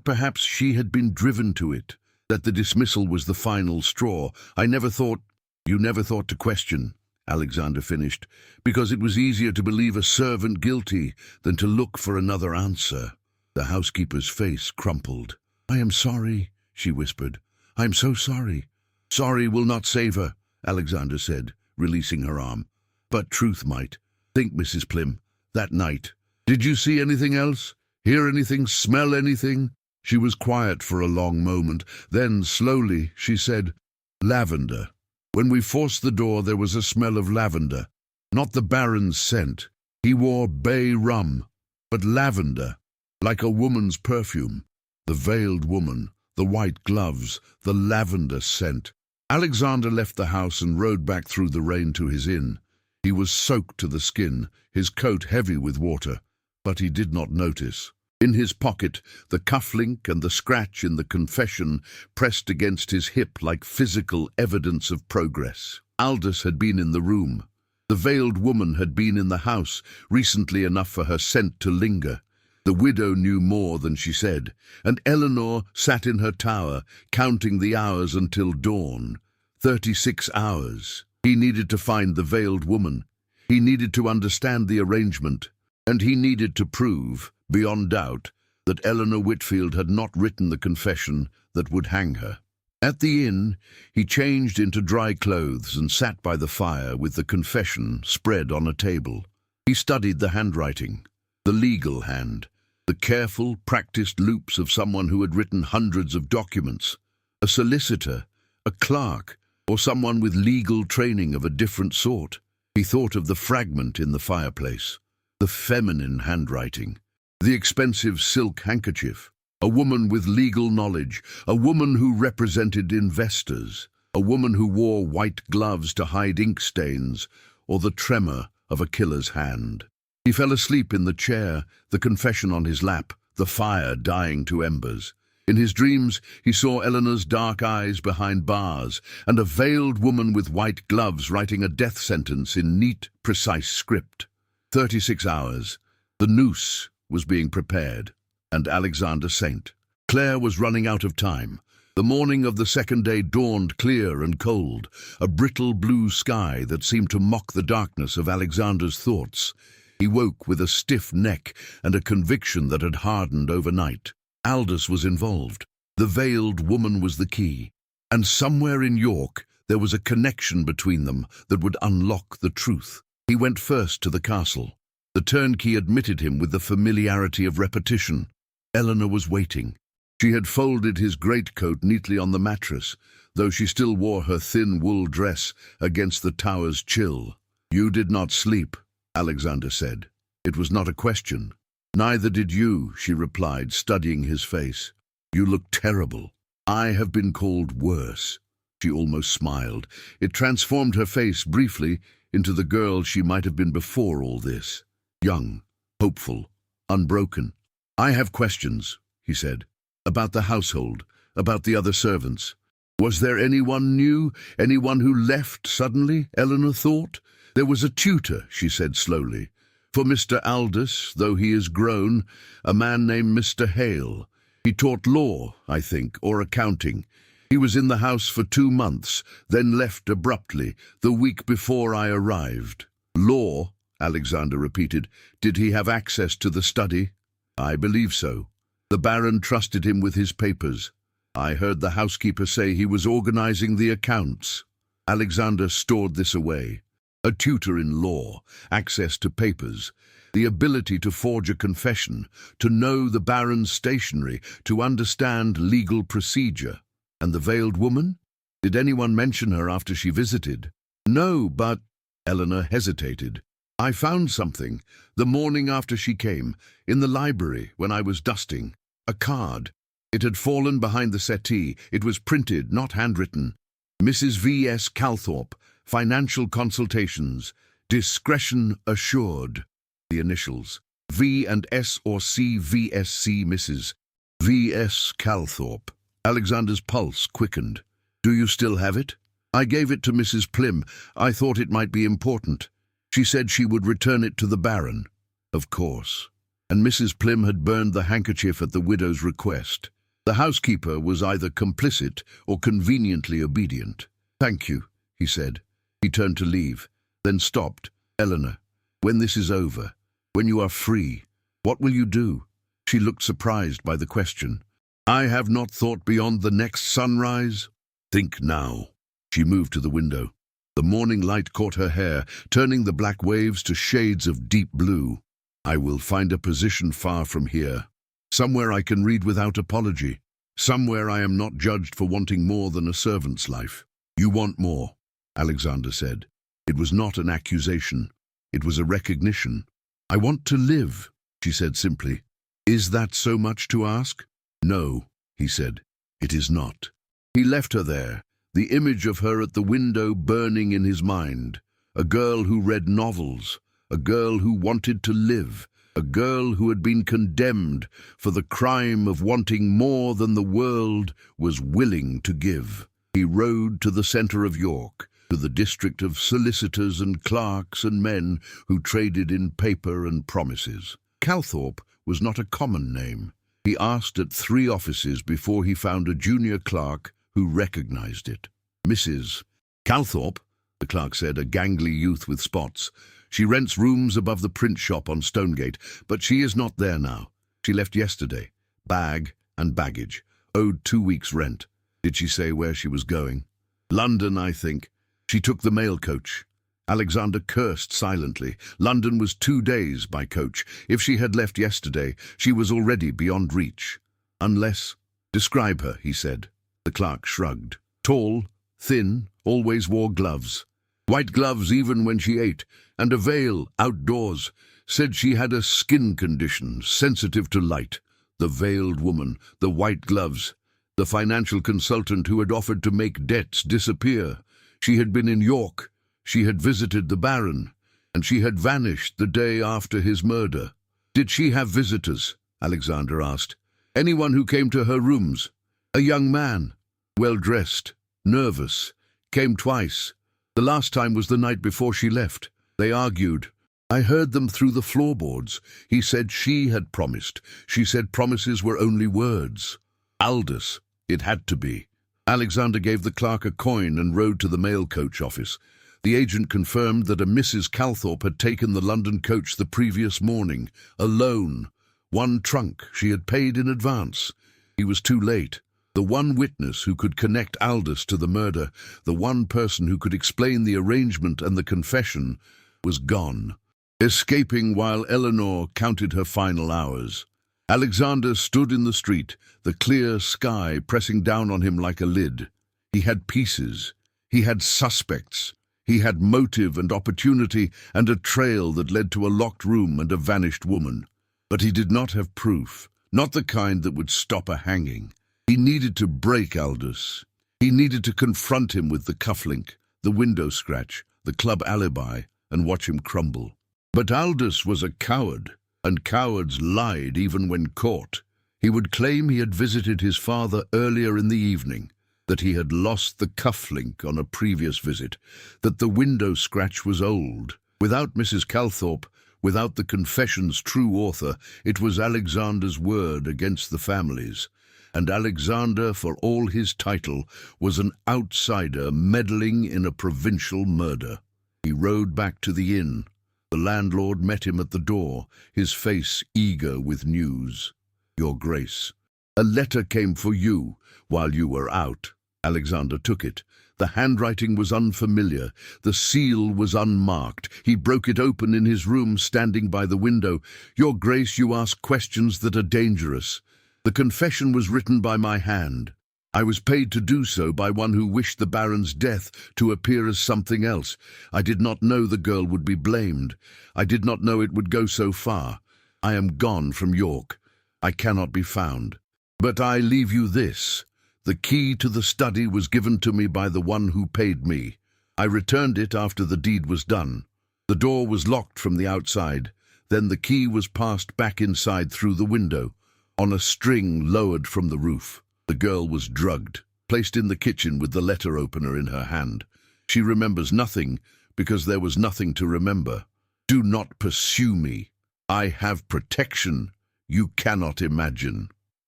perhaps she had been driven to it, that the dismissal was the final straw. I never thought—" "You never thought to question," Alexander finished, "because it was easier to believe a servant guilty than to look for another answer." The housekeeper's face crumpled. "I am sorry," she whispered. "I am so sorry." "Sorry will not save her," Alexander said, releasing her arm. "But truth might. Think, Mrs. Pym, that night. Did you see anything else? Hear anything? Smell anything?" She was quiet for a long moment. Then, slowly, she said, "Lavender. When we forced the door, there was a smell of lavender. Not the Baron's scent. He wore bay rum, but lavender, like a woman's perfume. The veiled woman, the white gloves, the lavender scent." Alexander left the house and rode back through the rain to his inn. He was soaked to the skin, his coat heavy with water, but he did not notice. In his pocket, the cufflink and the scratch in the confession pressed against his hip like physical evidence of progress. Aldous had been in the room. The veiled woman had been in the house, recently enough for her scent to linger. The widow knew more than she said, and Eleanor sat in her tower, counting the hours until dawn. 36 hours. He needed to find the veiled woman. He needed to understand the arrangement, and he needed to prove, beyond doubt, that Eleanor Whitfield had not written the confession that would hang her. At the inn, he changed into dry clothes and sat by the fire with the confession spread on a table. He studied the handwriting, the legal hand, the careful, practiced loops of someone who had written hundreds of documents, a solicitor, a clerk, or someone with legal training of a different sort. He thought of the fragment in the fireplace, the feminine handwriting, the expensive silk handkerchief. A woman with legal knowledge, a woman who represented investors, a woman who wore white gloves to hide ink stains, or the tremor of a killer's hand. He fell asleep in the chair, the confession on his lap, the fire dying to embers. In his dreams, he saw Eleanor's dark eyes behind bars, and a veiled woman with white gloves writing a death sentence in neat, precise script. 36 hours. The noose was being prepared, and Alexander Saint. Claire was running out of time. The morning of the second day dawned clear and cold, a brittle blue sky that seemed to mock the darkness of Alexander's thoughts. He woke with a stiff neck and a conviction that had hardened overnight. Aldous was involved. The veiled woman was the key. And somewhere in York there was a connection between them that would unlock the truth. He went first to the castle. The turnkey admitted him with the familiarity of repetition. Eleanor was waiting. She had folded his greatcoat neatly on the mattress, though she still wore her thin wool dress against the tower's chill. "You did not sleep," Alexander said. It was not a question. "Neither did you," she replied, studying his face. "You look terrible. I have been called worse." She almost smiled. It transformed her face briefly into the girl she might have been before all this. Young, hopeful, unbroken. "I have questions," he said, "about the household, about the other servants. Was there anyone new, anyone who left suddenly?" Eleanor thought. "There was a tutor," she said slowly. "For Mr. Aldous, though he is grown, a man named Mr. Hale. He taught law, I think, or accounting. He was in the house for 2 months, then left abruptly, the week before I arrived." "Law," Alexander repeated. "Did he have access to the study?" "I believe so. The Baron trusted him with his papers. I heard the housekeeper say he was organizing the accounts." Alexander stored this away. A tutor in law, access to papers, the ability to forge a confession, to know the Baron's stationery, to understand legal procedure. And the veiled woman? Did anyone mention her after she visited? "No, but—" Eleanor hesitated. "I found something, the morning after she came, in the library when I was dusting. A card. It had fallen behind the settee. It was printed, not handwritten. Mrs. V.S. Calthorpe. Financial consultations. Discretion assured." The initials. V and S or C, VSC, Mrs. V.S. Calthorpe. Alexander's pulse quickened. "Do you still have it?" "I gave it to Mrs. Plim. I thought it might be important. She said she would return it to the Baron." "Of course." And Mrs. Plim had burned the handkerchief at the widow's request. The housekeeper was either complicit or conveniently obedient. "Thank you," he said. He turned to leave, then stopped. "Eleanor, when this is over, when you are free, what will you do?" She looked surprised by the question. "I have not thought beyond the next sunrise." "Think now." She moved to the window. The morning light caught her hair, turning the black waves to shades of deep blue. "I will find a position far from here. Somewhere I can read without apology. Somewhere I am not judged for wanting more than a servant's life." "You want more," Alexander said. It was not an accusation. It was a recognition. "I want to live," she said simply. "Is that so much to ask?" "No," he said. "It is not." He left her there, the image of her at the window burning in his mind. A girl who read novels, a girl who wanted to live, a girl who had been condemned for the crime of wanting more than the world was willing to give. He rode to the centre of York, to the district of solicitors and clerks and men who traded in paper and promises. Calthorpe was not a common name. He asked at 3 offices before he found a junior clerk who recognized it. "Mrs. Calthorpe," the clerk said, a gangly youth with spots. "She rents rooms above the print shop on Stonegate, but she is not there now. She left yesterday. Bag and baggage. Owed 2 weeks' rent. Did she say where she was going?" "London, I think. She took the mail coach." Alexander cursed silently. London was 2 days by coach. If she had left yesterday, she was already beyond reach. "Unless—" "Describe her," he said. The clerk shrugged. "Tall, thin, always wore gloves. White gloves even when she ate, and a veil outdoors. Said she had a skin condition, sensitive to light. The veiled woman, the white gloves, the financial consultant who had offered to make debts disappear. She had been in York, she had visited the Baron, and she had vanished the day after his murder. Did she have visitors? Alexander asked. Anyone who came to her rooms? A young man, well-dressed, nervous, came twice. The last time was the night before she left. They argued. I heard them through the floorboards. He said she had promised. She said promises were only words. Aldous. It had to be. Alexander gave the clerk a coin and rode to the mail coach office. The agent confirmed that a Mrs. Calthorpe had taken the London coach the previous morning, alone. One trunk she had paid in advance. He was too late. The one witness who could connect Aldous to the murder, the one person who could explain the arrangement and the confession, was gone, escaping while Eleanor counted her final hours. Alexander stood in the street, the clear sky pressing down on him like a lid. He had pieces. He had suspects. He had motive and opportunity and a trail that led to a locked room and a vanished woman. But he did not have proof, not the kind that would stop a hanging. He needed to break Aldous. He needed to confront him with the cufflink, the window scratch, the club alibi, and watch him crumble. But Aldous was a coward, and cowards lied even when caught. He would claim he had visited his father earlier in the evening, that he had lost the cufflink on a previous visit, that the window scratch was old. Without Mrs. Calthorpe, without the confession's true author, it was Alexander's word against the family's. And Alexander, for all his title, was an outsider meddling in a provincial murder. He rode back to the inn. The landlord met him at the door, his face eager with news. Your Grace, a letter came for you while you were out. Alexander took it. The handwriting was unfamiliar. The seal was unmarked. He broke it open in his room, standing by the window. Your Grace, you ask questions that are dangerous. The confession was written by my hand. I was paid to do so by one who wished the Baron's death to appear as something else. I did not know the girl would be blamed. I did not know it would go so far. I am gone from York. I cannot be found. But I leave you this. The key to the study was given to me by the one who paid me. I returned it after the deed was done. The door was locked from the outside. Then the key was passed back inside through the window, on a string lowered from the roof. The girl was drugged, placed in the kitchen with the letter opener in her hand. She remembers nothing because there was nothing to remember. Do not pursue me. I have protection you cannot imagine.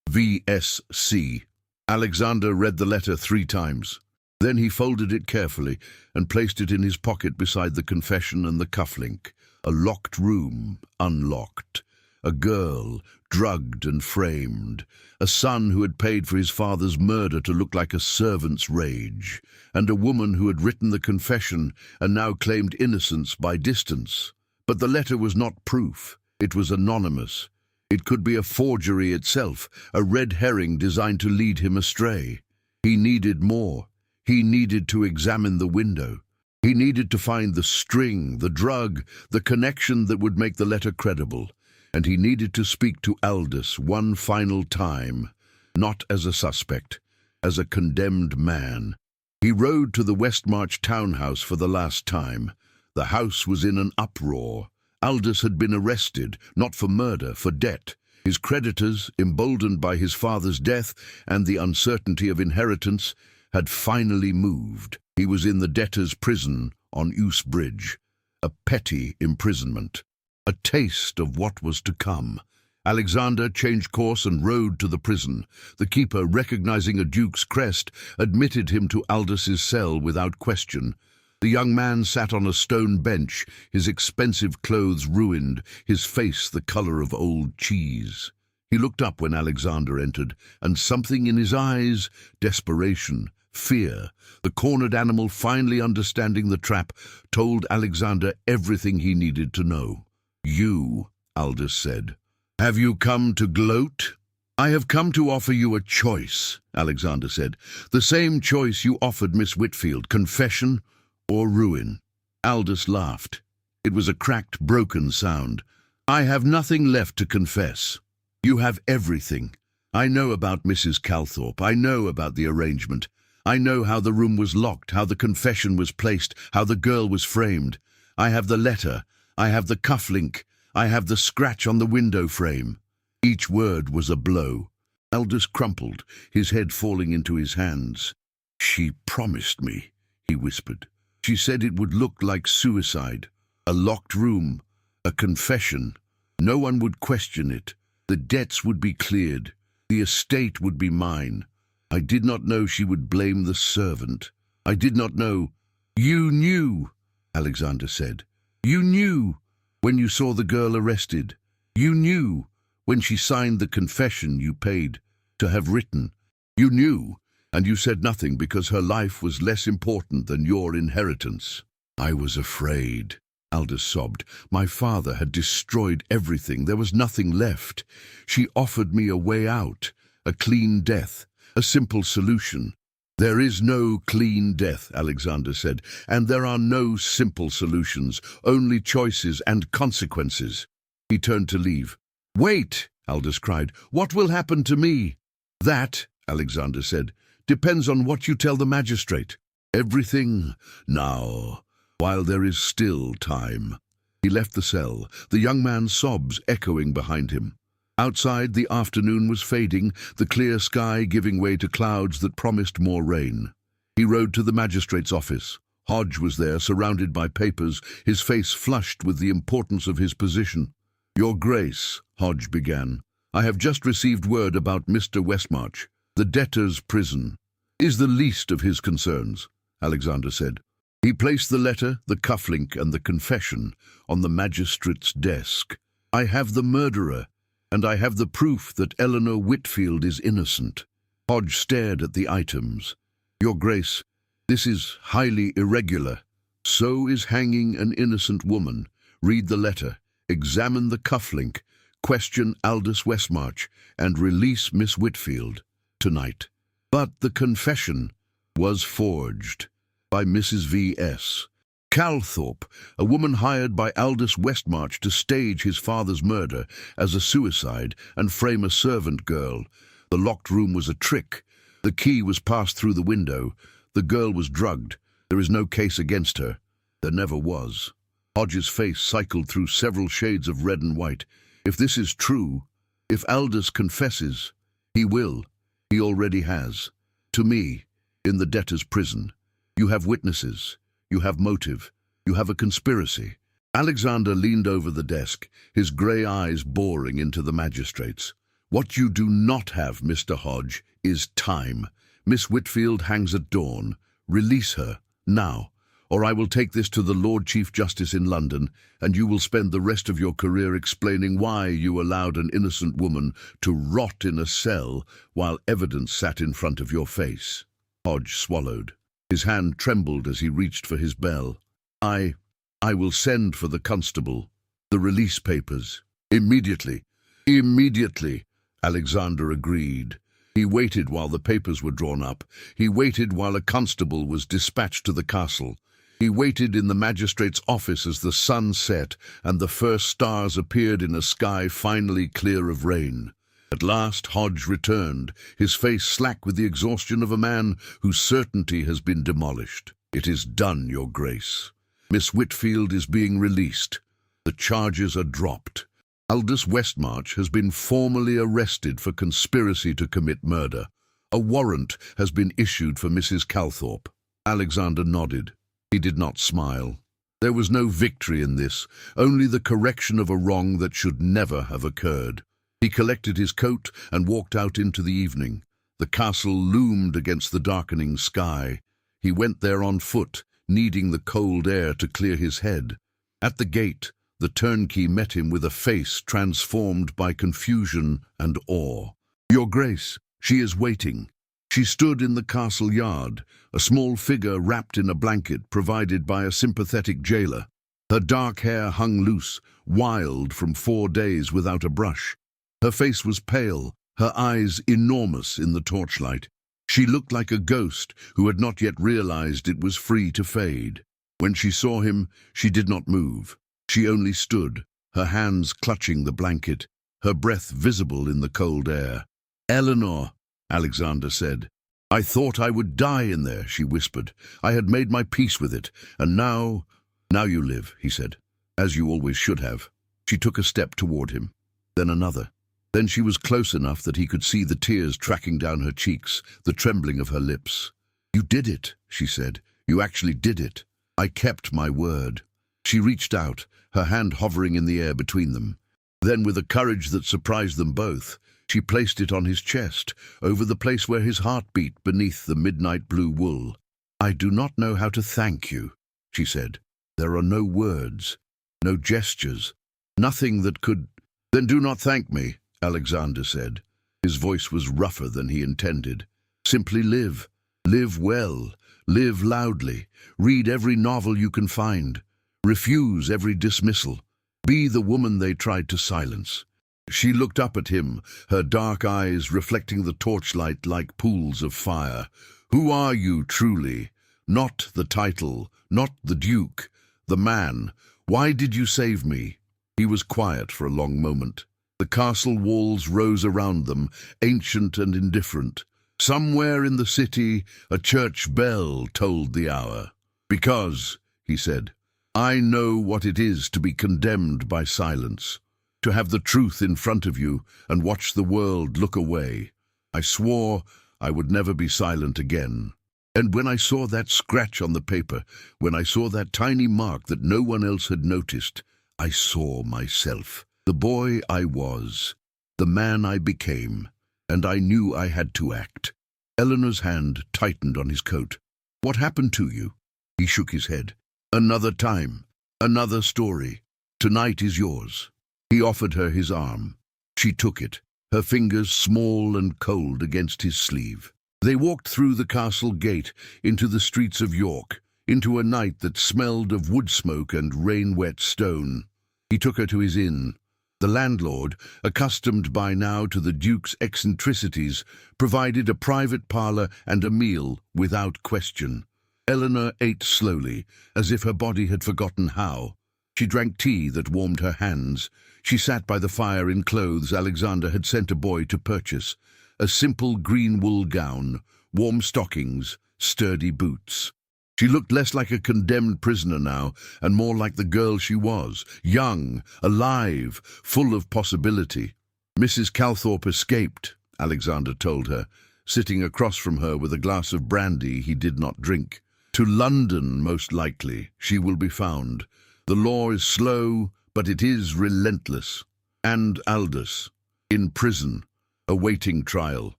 V.S.C. Alexander read the letter 3 times. Then he folded it carefully and placed it in his pocket beside the confession and the cufflink. A locked room, unlocked. A girl, drugged and framed. A son who had paid for his father's murder to look like a servant's rage. And a woman who had written the confession and now claimed innocence by distance. But the letter was not proof. It was anonymous. It could be a forgery itself, a red herring designed to lead him astray. He needed more. He needed to examine the window. He needed to find the string, the drug, the connection that would make the letter credible. And he needed to speak to Aldous one final time, not as a suspect, as a condemned man. He rode to the Westmarch townhouse for the last time. The house was in an uproar. Aldous had been arrested, not for murder, for debt. His creditors, emboldened by his father's death and the uncertainty of inheritance, had finally moved. He was in the debtor's prison on Ouse Bridge. A petty imprisonment. A taste of what was to come. Alexander changed course and rode to the prison. The keeper, recognizing a duke's crest, admitted him to Aldous's cell without question. The young man sat on a stone bench, his expensive clothes ruined, his face the color of old cheese. He looked up when Alexander entered, and something in his eyes, desperation, fear, the cornered animal finally understanding the trap, told Alexander everything he needed to know. You, Aldous said. Have you come to gloat? I have come to offer you a choice, Alexander said. The same choice you offered Miss Whitfield, confession or ruin. Aldous laughed. It was a cracked, broken sound. I have nothing left to confess. You have everything. I know about Mrs. Calthorpe. I know about the arrangement. I know how the room was locked, how the confession was placed, how the girl was framed. I have the letter. I have the cufflink. I have the scratch on the window frame." Each word was a blow. Aldous crumpled, his head falling into his hands. "She promised me," he whispered. "She said it would look like suicide. A locked room, a confession. No one would question it. The debts would be cleared. The estate would be mine. I did not know she would blame the servant. I did not know—" "You knew," Alexander said. "You knew when you saw the girl arrested. You knew when she signed the confession you paid to have written. You knew, and you said nothing because her life was less important than your inheritance." "I was afraid," Aldous sobbed. "My father had destroyed everything. There was nothing left. She offered me a way out, a clean death, a simple solution." "There is no clean death," Alexander said, "and there are no simple solutions, only choices and consequences." He turned to leave. "Wait!" Aldous cried. "What will happen to me?" "That," Alexander said, "depends on what you tell the magistrate. Everything now, while there is still time." He left the cell, the young man's sobs echoing behind him. Outside, the afternoon was fading, the clear sky giving way to clouds that promised more rain. He rode to the magistrate's office. Hodge was there, surrounded by papers, his face flushed with the importance of his position. "Your Grace," Hodge began, "I have just received word about Mr. Westmarch. The debtor's prison is the least of his concerns," Alexander said. He placed the letter, the cufflink, and the confession on the magistrate's desk. "I have the murderer, and I have the proof that Eleanor Whitfield is innocent." Hodge stared at the items. "Your Grace, this is highly irregular. So is hanging an innocent woman. Read the letter, examine the cufflink, question Aldous Westmarch, and release Miss Whitfield tonight." But the confession was forged by Mrs. V.S. Calthorpe, a woman hired by Aldous Westmarch to stage his father's murder as a suicide and frame a servant girl. The locked room was a trick. The key was passed through the window. The girl was drugged. There is no case against her. There never was. Hodge's face cycled through several shades of red and white. If this is true, if Aldous confesses, he will. He already has. To me, in the debtor's prison. You have witnesses. You have motive. You have a conspiracy. Alexander leaned over the desk, his grey eyes boring into the magistrate's. "What you do not have, Mr. Hodge, is time. Miss Whitfield hangs at dawn. Release her, now, or I will take this to the Lord Chief Justice in London, and you will spend the rest of your career explaining why you allowed an innocent woman to rot in a cell while evidence sat in front of your face." Hodge swallowed. His hand trembled as he reached for his bell. I will send for the constable. The release papers. Immediately. Immediately, Alexander agreed. He waited while the papers were drawn up. He waited while a constable was dispatched to the castle. He waited in the magistrate's office as the sun set and the first stars appeared in a sky finally clear of rain. At last Hodge returned, his face slack with the exhaustion of a man whose certainty has been demolished. "It is done, Your Grace. Miss Whitfield is being released. The charges are dropped. Aldous Westmarch has been formally arrested for conspiracy to commit murder. A warrant has been issued for Mrs. Calthorpe." Alexander nodded. He did not smile. There was no victory in this, only the correction of a wrong that should never have occurred. He collected his coat and walked out into the evening. The castle loomed against the darkening sky. He went there on foot, needing the cold air to clear his head. At the gate, the turnkey met him with a face transformed by confusion and awe. "Your Grace, she is waiting." She stood in the castle yard, a small figure wrapped in a blanket provided by a sympathetic jailer. Her dark hair hung loose, wild from 4 days without a brush. Her face was pale, her eyes enormous in the torchlight. She looked like a ghost who had not yet realized it was free to fade. When she saw him, she did not move. She only stood, her hands clutching the blanket, her breath visible in the cold air. "Eleanor," Alexander said. "I thought I would die in there," she whispered. "I had made my peace with it, and now—" "Now you live," he said, "as you always should have." She took a step toward him, then another. Then she was close enough that he could see the tears tracking down her cheeks, the trembling of her lips. "You did it," she said. "You actually did it. I kept my word." She reached out, her hand hovering in the air between them. Then, with a courage that surprised them both, she placed it on his chest, over the place where his heart beat beneath the midnight blue wool. "I do not know how to thank you," she said. "There are no words, no gestures, nothing that could—" "Then do not thank me," Alexander said. His voice was rougher than he intended. "Simply live. Live well. Live loudly. Read every novel you can find. Refuse every dismissal. Be the woman they tried to silence." She looked up at him, her dark eyes reflecting the torchlight like pools of fire. "Who are you truly? Not the title, not the duke, the man. Why did you save me?" He was quiet for a long moment. The castle walls rose around them, ancient and indifferent. Somewhere in the city, a church bell tolled the hour. "Because," he said, "I know what it is to be condemned by silence, to have the truth in front of you and watch the world look away. I swore I would never be silent again. And when I saw that scratch on the paper, when I saw that tiny mark that no one else had noticed, I saw myself, the boy I was, the man I became, and I knew I had to act." Eleanor's hand tightened on his coat. "What happened to you?" He shook his head. "Another time, another story. Tonight is yours." He offered her his arm. She took it, her fingers small and cold against his sleeve. They walked through the castle gate into the streets of York, into a night that smelled of wood smoke and rain-wet stone. He took her to his inn. The landlord, accustomed by now to the Duke's eccentricities, provided a private parlour and a meal without question. Eleanor ate slowly, as if her body had forgotten how. She drank tea that warmed her hands. She sat by the fire in clothes Alexander had sent a boy to purchase, a simple green wool gown, warm stockings, sturdy boots. She looked less like a condemned prisoner now, and more like the girl she was, young, alive, full of possibility. "Mrs. Calthorpe escaped," Alexander told her, sitting across from her with a glass of brandy he did not drink. "To London, most likely, she will be found. The law is slow, but it is relentless. And Aldous, in prison, awaiting trial.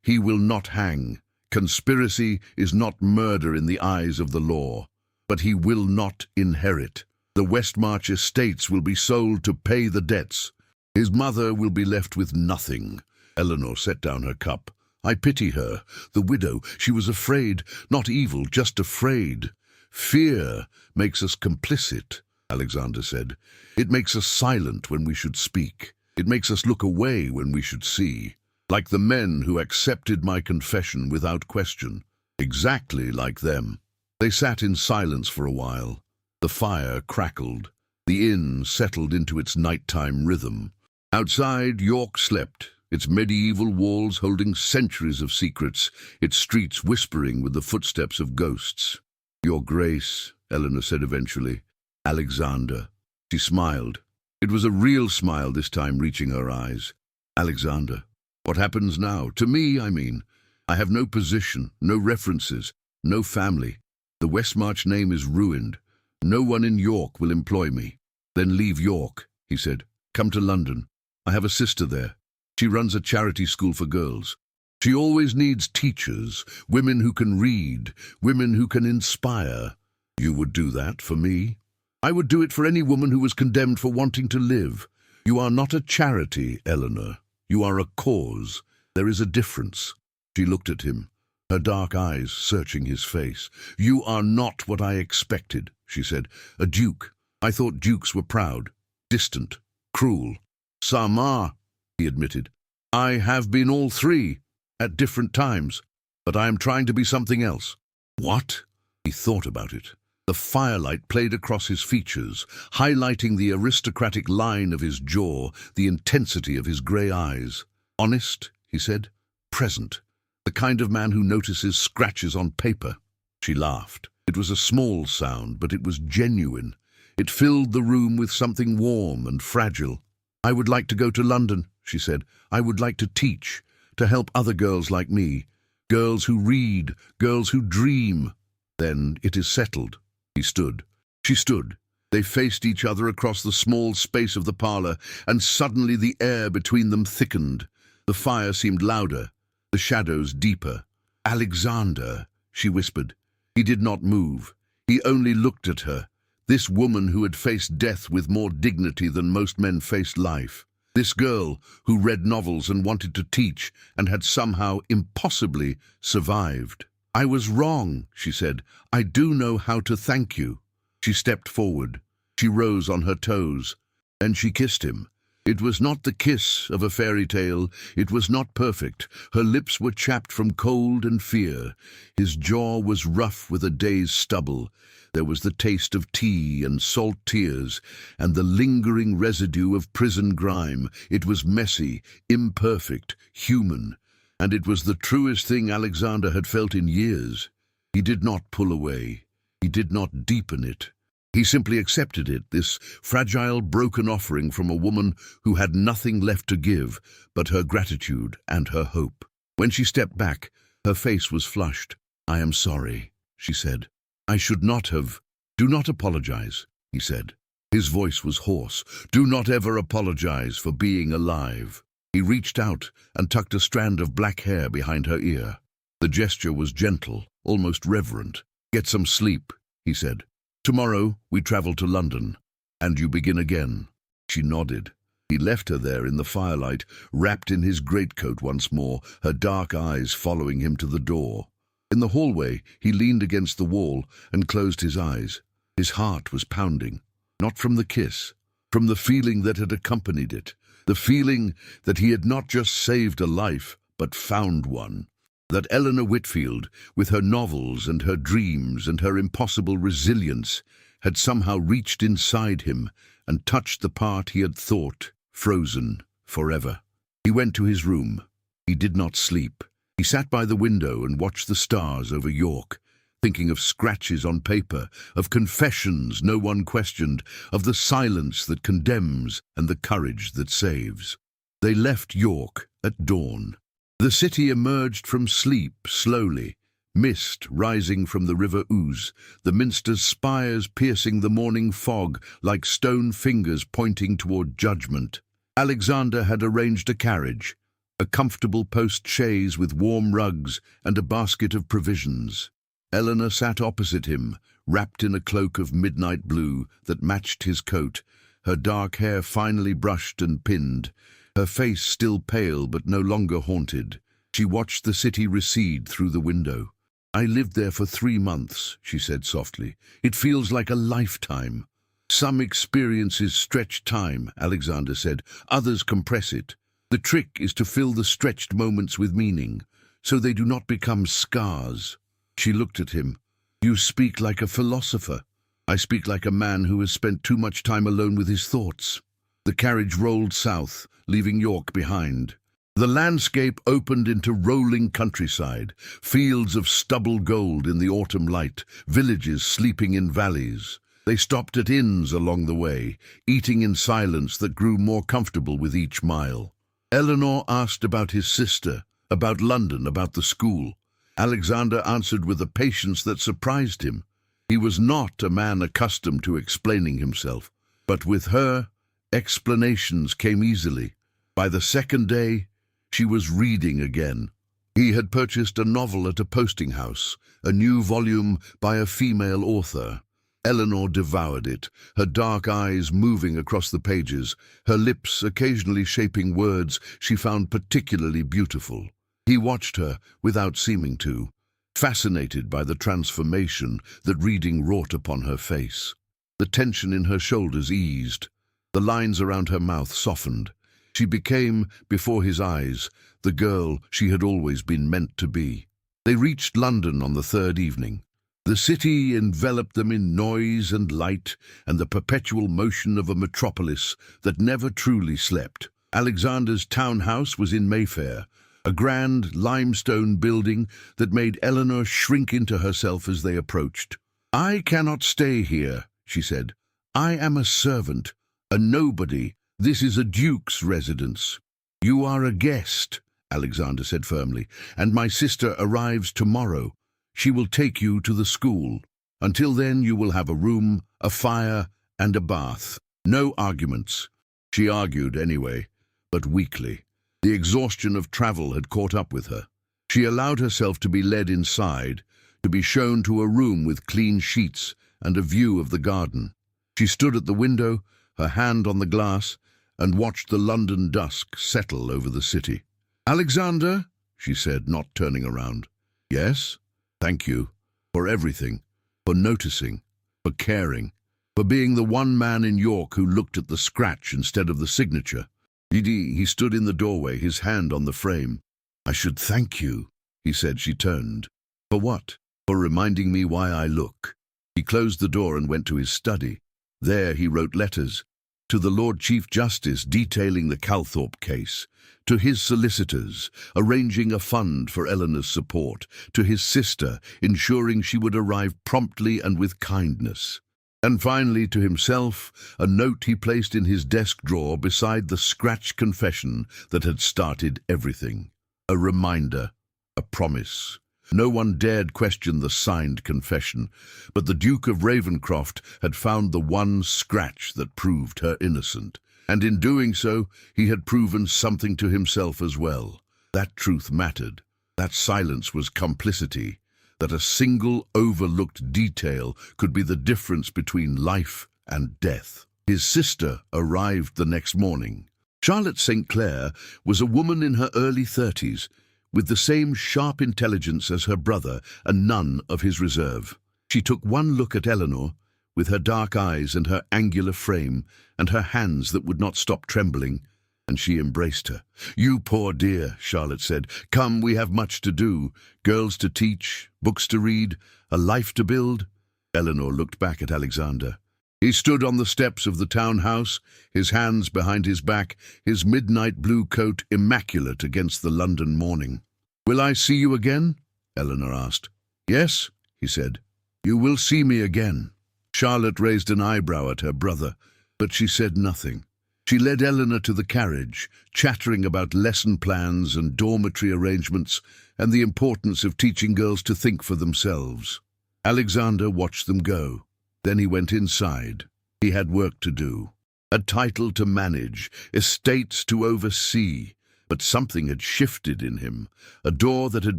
He will not hang. Conspiracy is not murder in the eyes of the law, but he will not inherit. The Westmarch estates will be sold to pay the debts. His mother will be left with nothing." Eleanor set down her cup. "I pity her, the widow. She was afraid, not evil, just afraid." "Fear makes us complicit," Alexander said. "It makes us silent when we should speak. It makes us look away when we should see. Like the men who accepted my confession without question. Exactly like them." They sat in silence for a while. The fire crackled. The inn settled into its nighttime rhythm. Outside, York slept, its medieval walls holding centuries of secrets, its streets whispering with the footsteps of ghosts. "Your Grace," Eleanor said eventually. "Alexander." She smiled. It was a real smile this time, reaching her eyes. "Alexander. What happens now? To me, I mean. I have no position, no references, no family. The Westmarch name is ruined. No one in York will employ me." "Then leave York," he said. "Come to London. I have a sister there. She runs a charity school for girls. She always needs teachers, women who can read, women who can inspire. You would do that for me?" "I would do it for any woman who was condemned for wanting to live." "You are not a charity, Eleanor. You are a cause. There is a difference." She looked at him, her dark eyes searching his face. "You are not what I expected," she said. "A duke. I thought dukes were proud, distant, cruel." "Some are," he admitted. "I have been all three, at different times, but I am trying to be something else." "What?" He thought about it. The firelight played across his features, highlighting the aristocratic line of his jaw, the intensity of his grey eyes. "Honest," he said. "Present. The kind of man who notices scratches on paper." She laughed. It was a small sound, but it was genuine. It filled the room with something warm and fragile. "I would like to go to London," she said. "I would like to teach, to help other girls like me. Girls who read, girls who dream." "Then it is settled." He stood. She stood. They faced each other across the small space of the parlour, and suddenly the air between them thickened. The fire seemed louder, the shadows deeper. "Alexander," she whispered. He did not move. He only looked at her. This woman who had faced death with more dignity than most men faced life. This girl who read novels and wanted to teach and had somehow, impossibly, survived. "I was wrong," she said. "I do know how to thank you." She stepped forward. She rose on her toes. Then she kissed him. It was not the kiss of a fairy tale. It was not perfect. Her lips were chapped from cold and fear. His jaw was rough with a day's stubble. There was the taste of tea and salt tears, and the lingering residue of prison grime. It was messy, imperfect, human, and it was the truest thing Alexander had felt in years. He did not pull away. He did not deepen it. He simply accepted it, this fragile, broken offering from a woman who had nothing left to give but her gratitude and her hope. When she stepped back, her face was flushed. "I am sorry," she said. "I should not have." "Do not apologize," he said. His voice was hoarse. "Do not ever apologize for being alive." He reached out and tucked a strand of black hair behind her ear. The gesture was gentle, almost reverent. "Get some sleep," he said. "Tomorrow we travel to London, and you begin again." She nodded. He left her there in the firelight, wrapped in his greatcoat once more, her dark eyes following him to the door. In the hallway, he leaned against the wall and closed his eyes. His heart was pounding, not from the kiss, from the feeling that had accompanied it, the feeling that he had not just saved a life, but found one. That Eleanor Whitfield, with her novels and her dreams and her impossible resilience, had somehow reached inside him and touched the part he had thought frozen forever. He went to his room. He did not sleep. He sat by the window and watched the stars over York, thinking of scratches on paper, of confessions no one questioned, of the silence that condemns and the courage that saves. They left York at dawn. The city emerged from sleep slowly, mist rising from the River Ouse, the minster's spires piercing the morning fog like stone fingers pointing toward judgment. Alexander had arranged a carriage, a comfortable post-chaise with warm rugs and a basket of provisions. Eleanor sat opposite him, wrapped in a cloak of midnight blue that matched his coat, her dark hair finely brushed and pinned, her face still pale but no longer haunted. She watched the city recede through the window. "I lived there for 3 months," she said softly. "It feels like a lifetime." "Some experiences stretch time," Alexander said. "Others compress it. The trick is to fill the stretched moments with meaning, so they do not become scars." She looked at him. "You speak like a philosopher." "I speak like a man who has spent too much time alone with his thoughts." The carriage rolled south, leaving York behind. The landscape opened into rolling countryside, fields of stubble gold in the autumn light, villages sleeping in valleys. They stopped at inns along the way, eating in silence that grew more comfortable with each mile. Eleanor asked about his sister, about London, about the school. Alexander answered with a patience that surprised him. He was not a man accustomed to explaining himself, but with her, explanations came easily. By the second day, she was reading again. He had purchased a novel at a posting house, a new volume by a female author. Eleanor devoured it, her dark eyes moving across the pages, her lips occasionally shaping words she found particularly beautiful. He watched her without seeming to, fascinated by the transformation that reading wrought upon her face. The tension in her shoulders eased. The lines around her mouth softened. She became, before his eyes, the girl she had always been meant to be. They reached London on the third evening. The city enveloped them in noise and light and the perpetual motion of a metropolis that never truly slept. Alexander's townhouse was in Mayfair, a grand limestone building that made Eleanor shrink into herself as they approached. "I cannot stay here," she said. "I am a servant, a nobody. This is a duke's residence." "You are a guest," Alexander said firmly, "and my sister arrives tomorrow. She will take you to the school. Until then you will have a room, a fire, and a bath. No arguments." She argued anyway, but weakly. The exhaustion of travel had caught up with her. She allowed herself to be led inside, to be shown to a room with clean sheets and a view of the garden. She stood at the window, her hand on the glass, and watched the London dusk settle over the city. "Alexander," she said, not turning around. "Yes? Thank you. For everything. For noticing. For caring. For being the one man in York who looked at the scratch instead of the signature." He stood in the doorway, his hand on the frame. "I should thank you," he said. She turned. "For what?" "For reminding me why I look." He closed the door and went to his study. There he wrote letters. To the Lord Chief Justice detailing the Calthorpe case. To his solicitors, arranging a fund for Eleanor's support. To his sister, ensuring she would arrive promptly and with kindness. And finally, to himself, a note he placed in his desk drawer beside the scratch confession that had started everything. A reminder, a promise. No one dared question the signed confession, but the Duke of Ravenscroft had found the one scratch that proved her innocent. And in doing so, he had proven something to himself as well. That truth mattered. That silence was complicity. That a single overlooked detail could be the difference between life and death. His sister arrived the next morning. Charlotte St. Clair was a woman in her early 30s, with the same sharp intelligence as her brother and none of his reserve. She took one look at Eleanor, with her dark eyes and her angular frame, and her hands that would not stop trembling, and she embraced her. "You poor dear," Charlotte said. "Come, we have much to do. Girls to teach, books to read, a life to build." Eleanor looked back at Alexander. He stood on the steps of the townhouse, his hands behind his back, his midnight blue coat immaculate against the London morning. "Will I see you again?" Eleanor asked. "Yes," he said. "You will see me again." Charlotte raised an eyebrow at her brother, but she said nothing. She led Eleanor to the carriage, chattering about lesson plans and dormitory arrangements and the importance of teaching girls to think for themselves. Alexander watched them go. Then he went inside. He had work to do. A title to manage, estates to oversee. But something had shifted in him. A door that had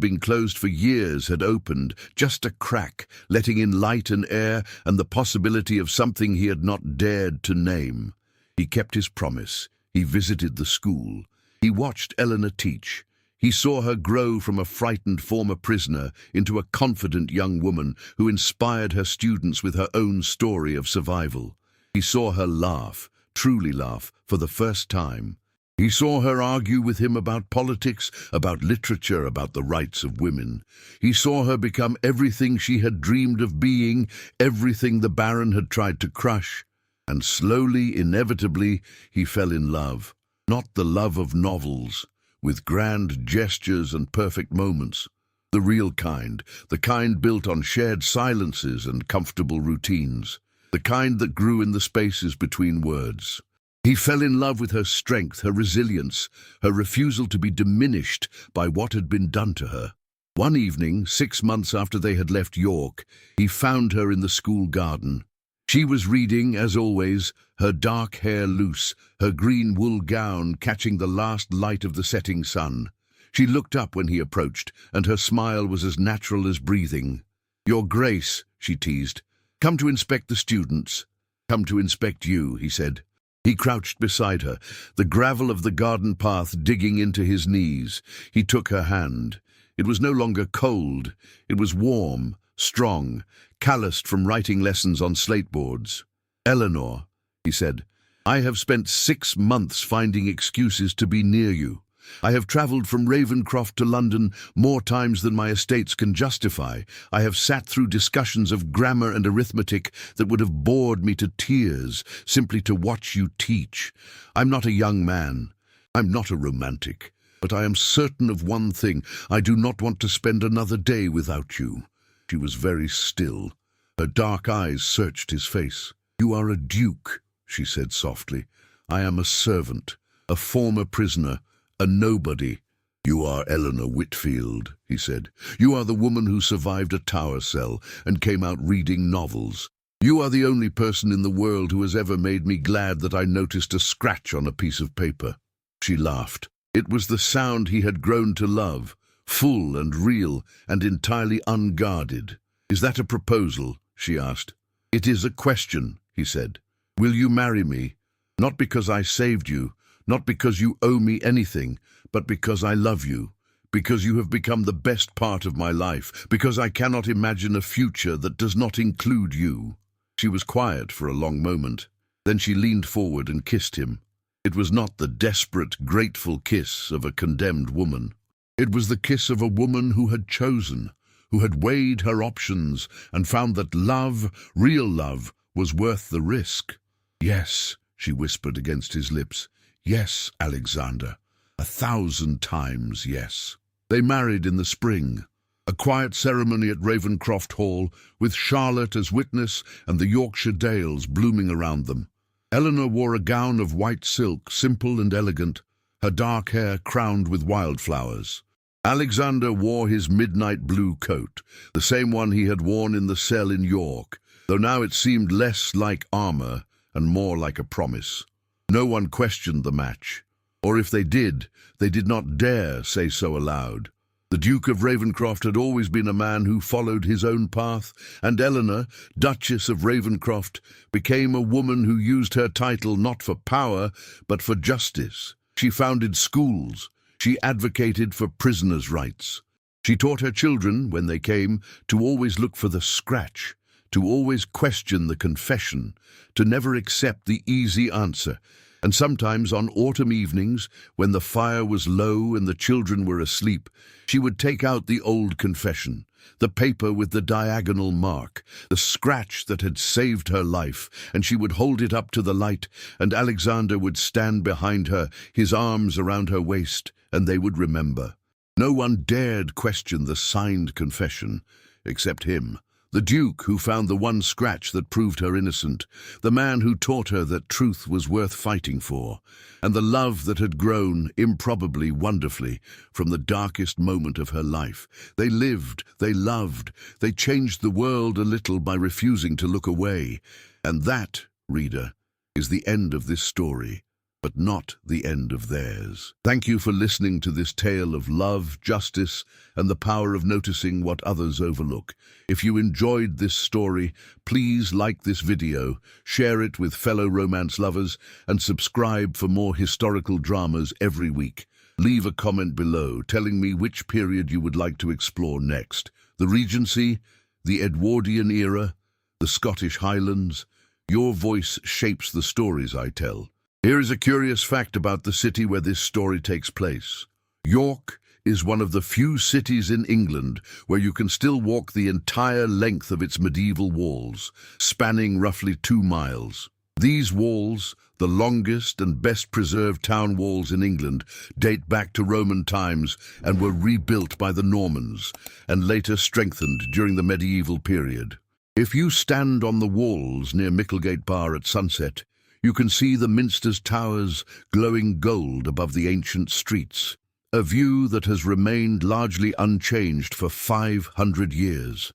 been closed for years had opened, just a crack, letting in light and air and the possibility of something he had not dared to name. He kept his promise. He visited the school. He watched Eleanor teach. He saw her grow from a frightened former prisoner into a confident young woman who inspired her students with her own story of survival. He saw her laugh, truly laugh, for the first time. He saw her argue with him about politics, about literature, about the rights of women. He saw her become everything she had dreamed of being, everything the Baron had tried to crush. And slowly, inevitably, he fell in love. Not the love of novels, with grand gestures and perfect moments. The real kind, the kind built on shared silences and comfortable routines. The kind that grew in the spaces between words. He fell in love with her strength, her resilience, her refusal to be diminished by what had been done to her. One evening, 6 months after they had left York, he found her in the school garden. She was reading, as always, her dark hair loose, her green wool gown catching the last light of the setting sun. She looked up when he approached, and her smile was as natural as breathing. "Your Grace," she teased, "come to inspect the students." "Come to inspect you," he said. He crouched beside her, the gravel of the garden path digging into his knees. He took her hand. It was no longer cold. It was warm, strong, calloused from writing lessons on slate boards. "Eleanor," he said, "I have spent 6 months finding excuses to be near you. I have travelled from Ravenscroft to London more times than my estates can justify. I have sat through discussions of grammar and arithmetic that would have bored me to tears simply to watch you teach. I'm not a young man. I'm not a romantic. But I am certain of one thing. I do not want to spend another day without you." She was very still. Her dark eyes searched his face. "You are a duke," she said softly. "I am a servant, a former prisoner, a nobody." "You are Eleanor Whitfield," he said. "You are the woman who survived a tower cell and came out reading novels. You are the only person in the world who has ever made me glad that I noticed a scratch on a piece of paper." She laughed. It was the sound he had grown to love, full and real and entirely unguarded. "Is that a proposal?" she asked. "It is a question," he said. "Will you marry me? Not because I saved you, not because you owe me anything, but because I love you, because you have become the best part of my life, because I cannot imagine a future that does not include you." She was quiet for a long moment. Then she leaned forward and kissed him. It was not the desperate, grateful kiss of a condemned woman. It was the kiss of a woman who had chosen, who had weighed her options and found that love, real love, was worth the risk. "Yes," she whispered against his lips. "Yes, Alexander. 1,000 times yes." They married in the spring. A quiet ceremony at Ravenscroft Hall, with Charlotte as witness and the Yorkshire dales blooming around them. Eleanor wore a gown of white silk, simple and elegant, her dark hair crowned with wildflowers. Alexander wore his midnight blue coat, the same one he had worn in the cell in York, though now it seemed less like armour and more like a promise. No one questioned the match, or if they did not dare say so aloud. The Duke of Ravenscroft had always been a man who followed his own path, and Eleanor, Duchess of Ravenscroft, became a woman who used her title not for power, but for justice. She founded schools. She advocated for prisoners' rights. She taught her children, when they came, to always look for the scratch, to always question the confession, to never accept the easy answer. And sometimes on autumn evenings, when the fire was low and the children were asleep, she would take out the old confession, the paper with the diagonal mark, the scratch that had saved her life, and she would hold it up to the light, and Alexander would stand behind her, his arms around her waist, and they would remember. No one dared question the signed confession, except him. The Duke who found the one scratch that proved her innocent, the man who taught her that truth was worth fighting for, and the love that had grown, improbably, wonderfully, from the darkest moment of her life. They lived, they loved, they changed the world a little by refusing to look away. And that, reader, is the end of this story, but not the end of theirs. Thank you for listening to this tale of love, justice, and the power of noticing what others overlook. If you enjoyed this story, please like this video, share it with fellow romance lovers, and subscribe for more historical dramas every week. Leave a comment below telling me which period you would like to explore next. The Regency, the Edwardian era, the Scottish Highlands. Your voice shapes the stories I tell. Here is a curious fact about the city where this story takes place. York is one of the few cities in England where you can still walk the entire length of its medieval walls, spanning roughly 2 miles. These walls, the longest and best preserved town walls in England, date back to Roman times and were rebuilt by the Normans and later strengthened during the medieval period. If you stand on the walls near Micklegate Bar at sunset, you can see the Minster's towers glowing gold above the ancient streets, a view that has remained largely unchanged for 500 years.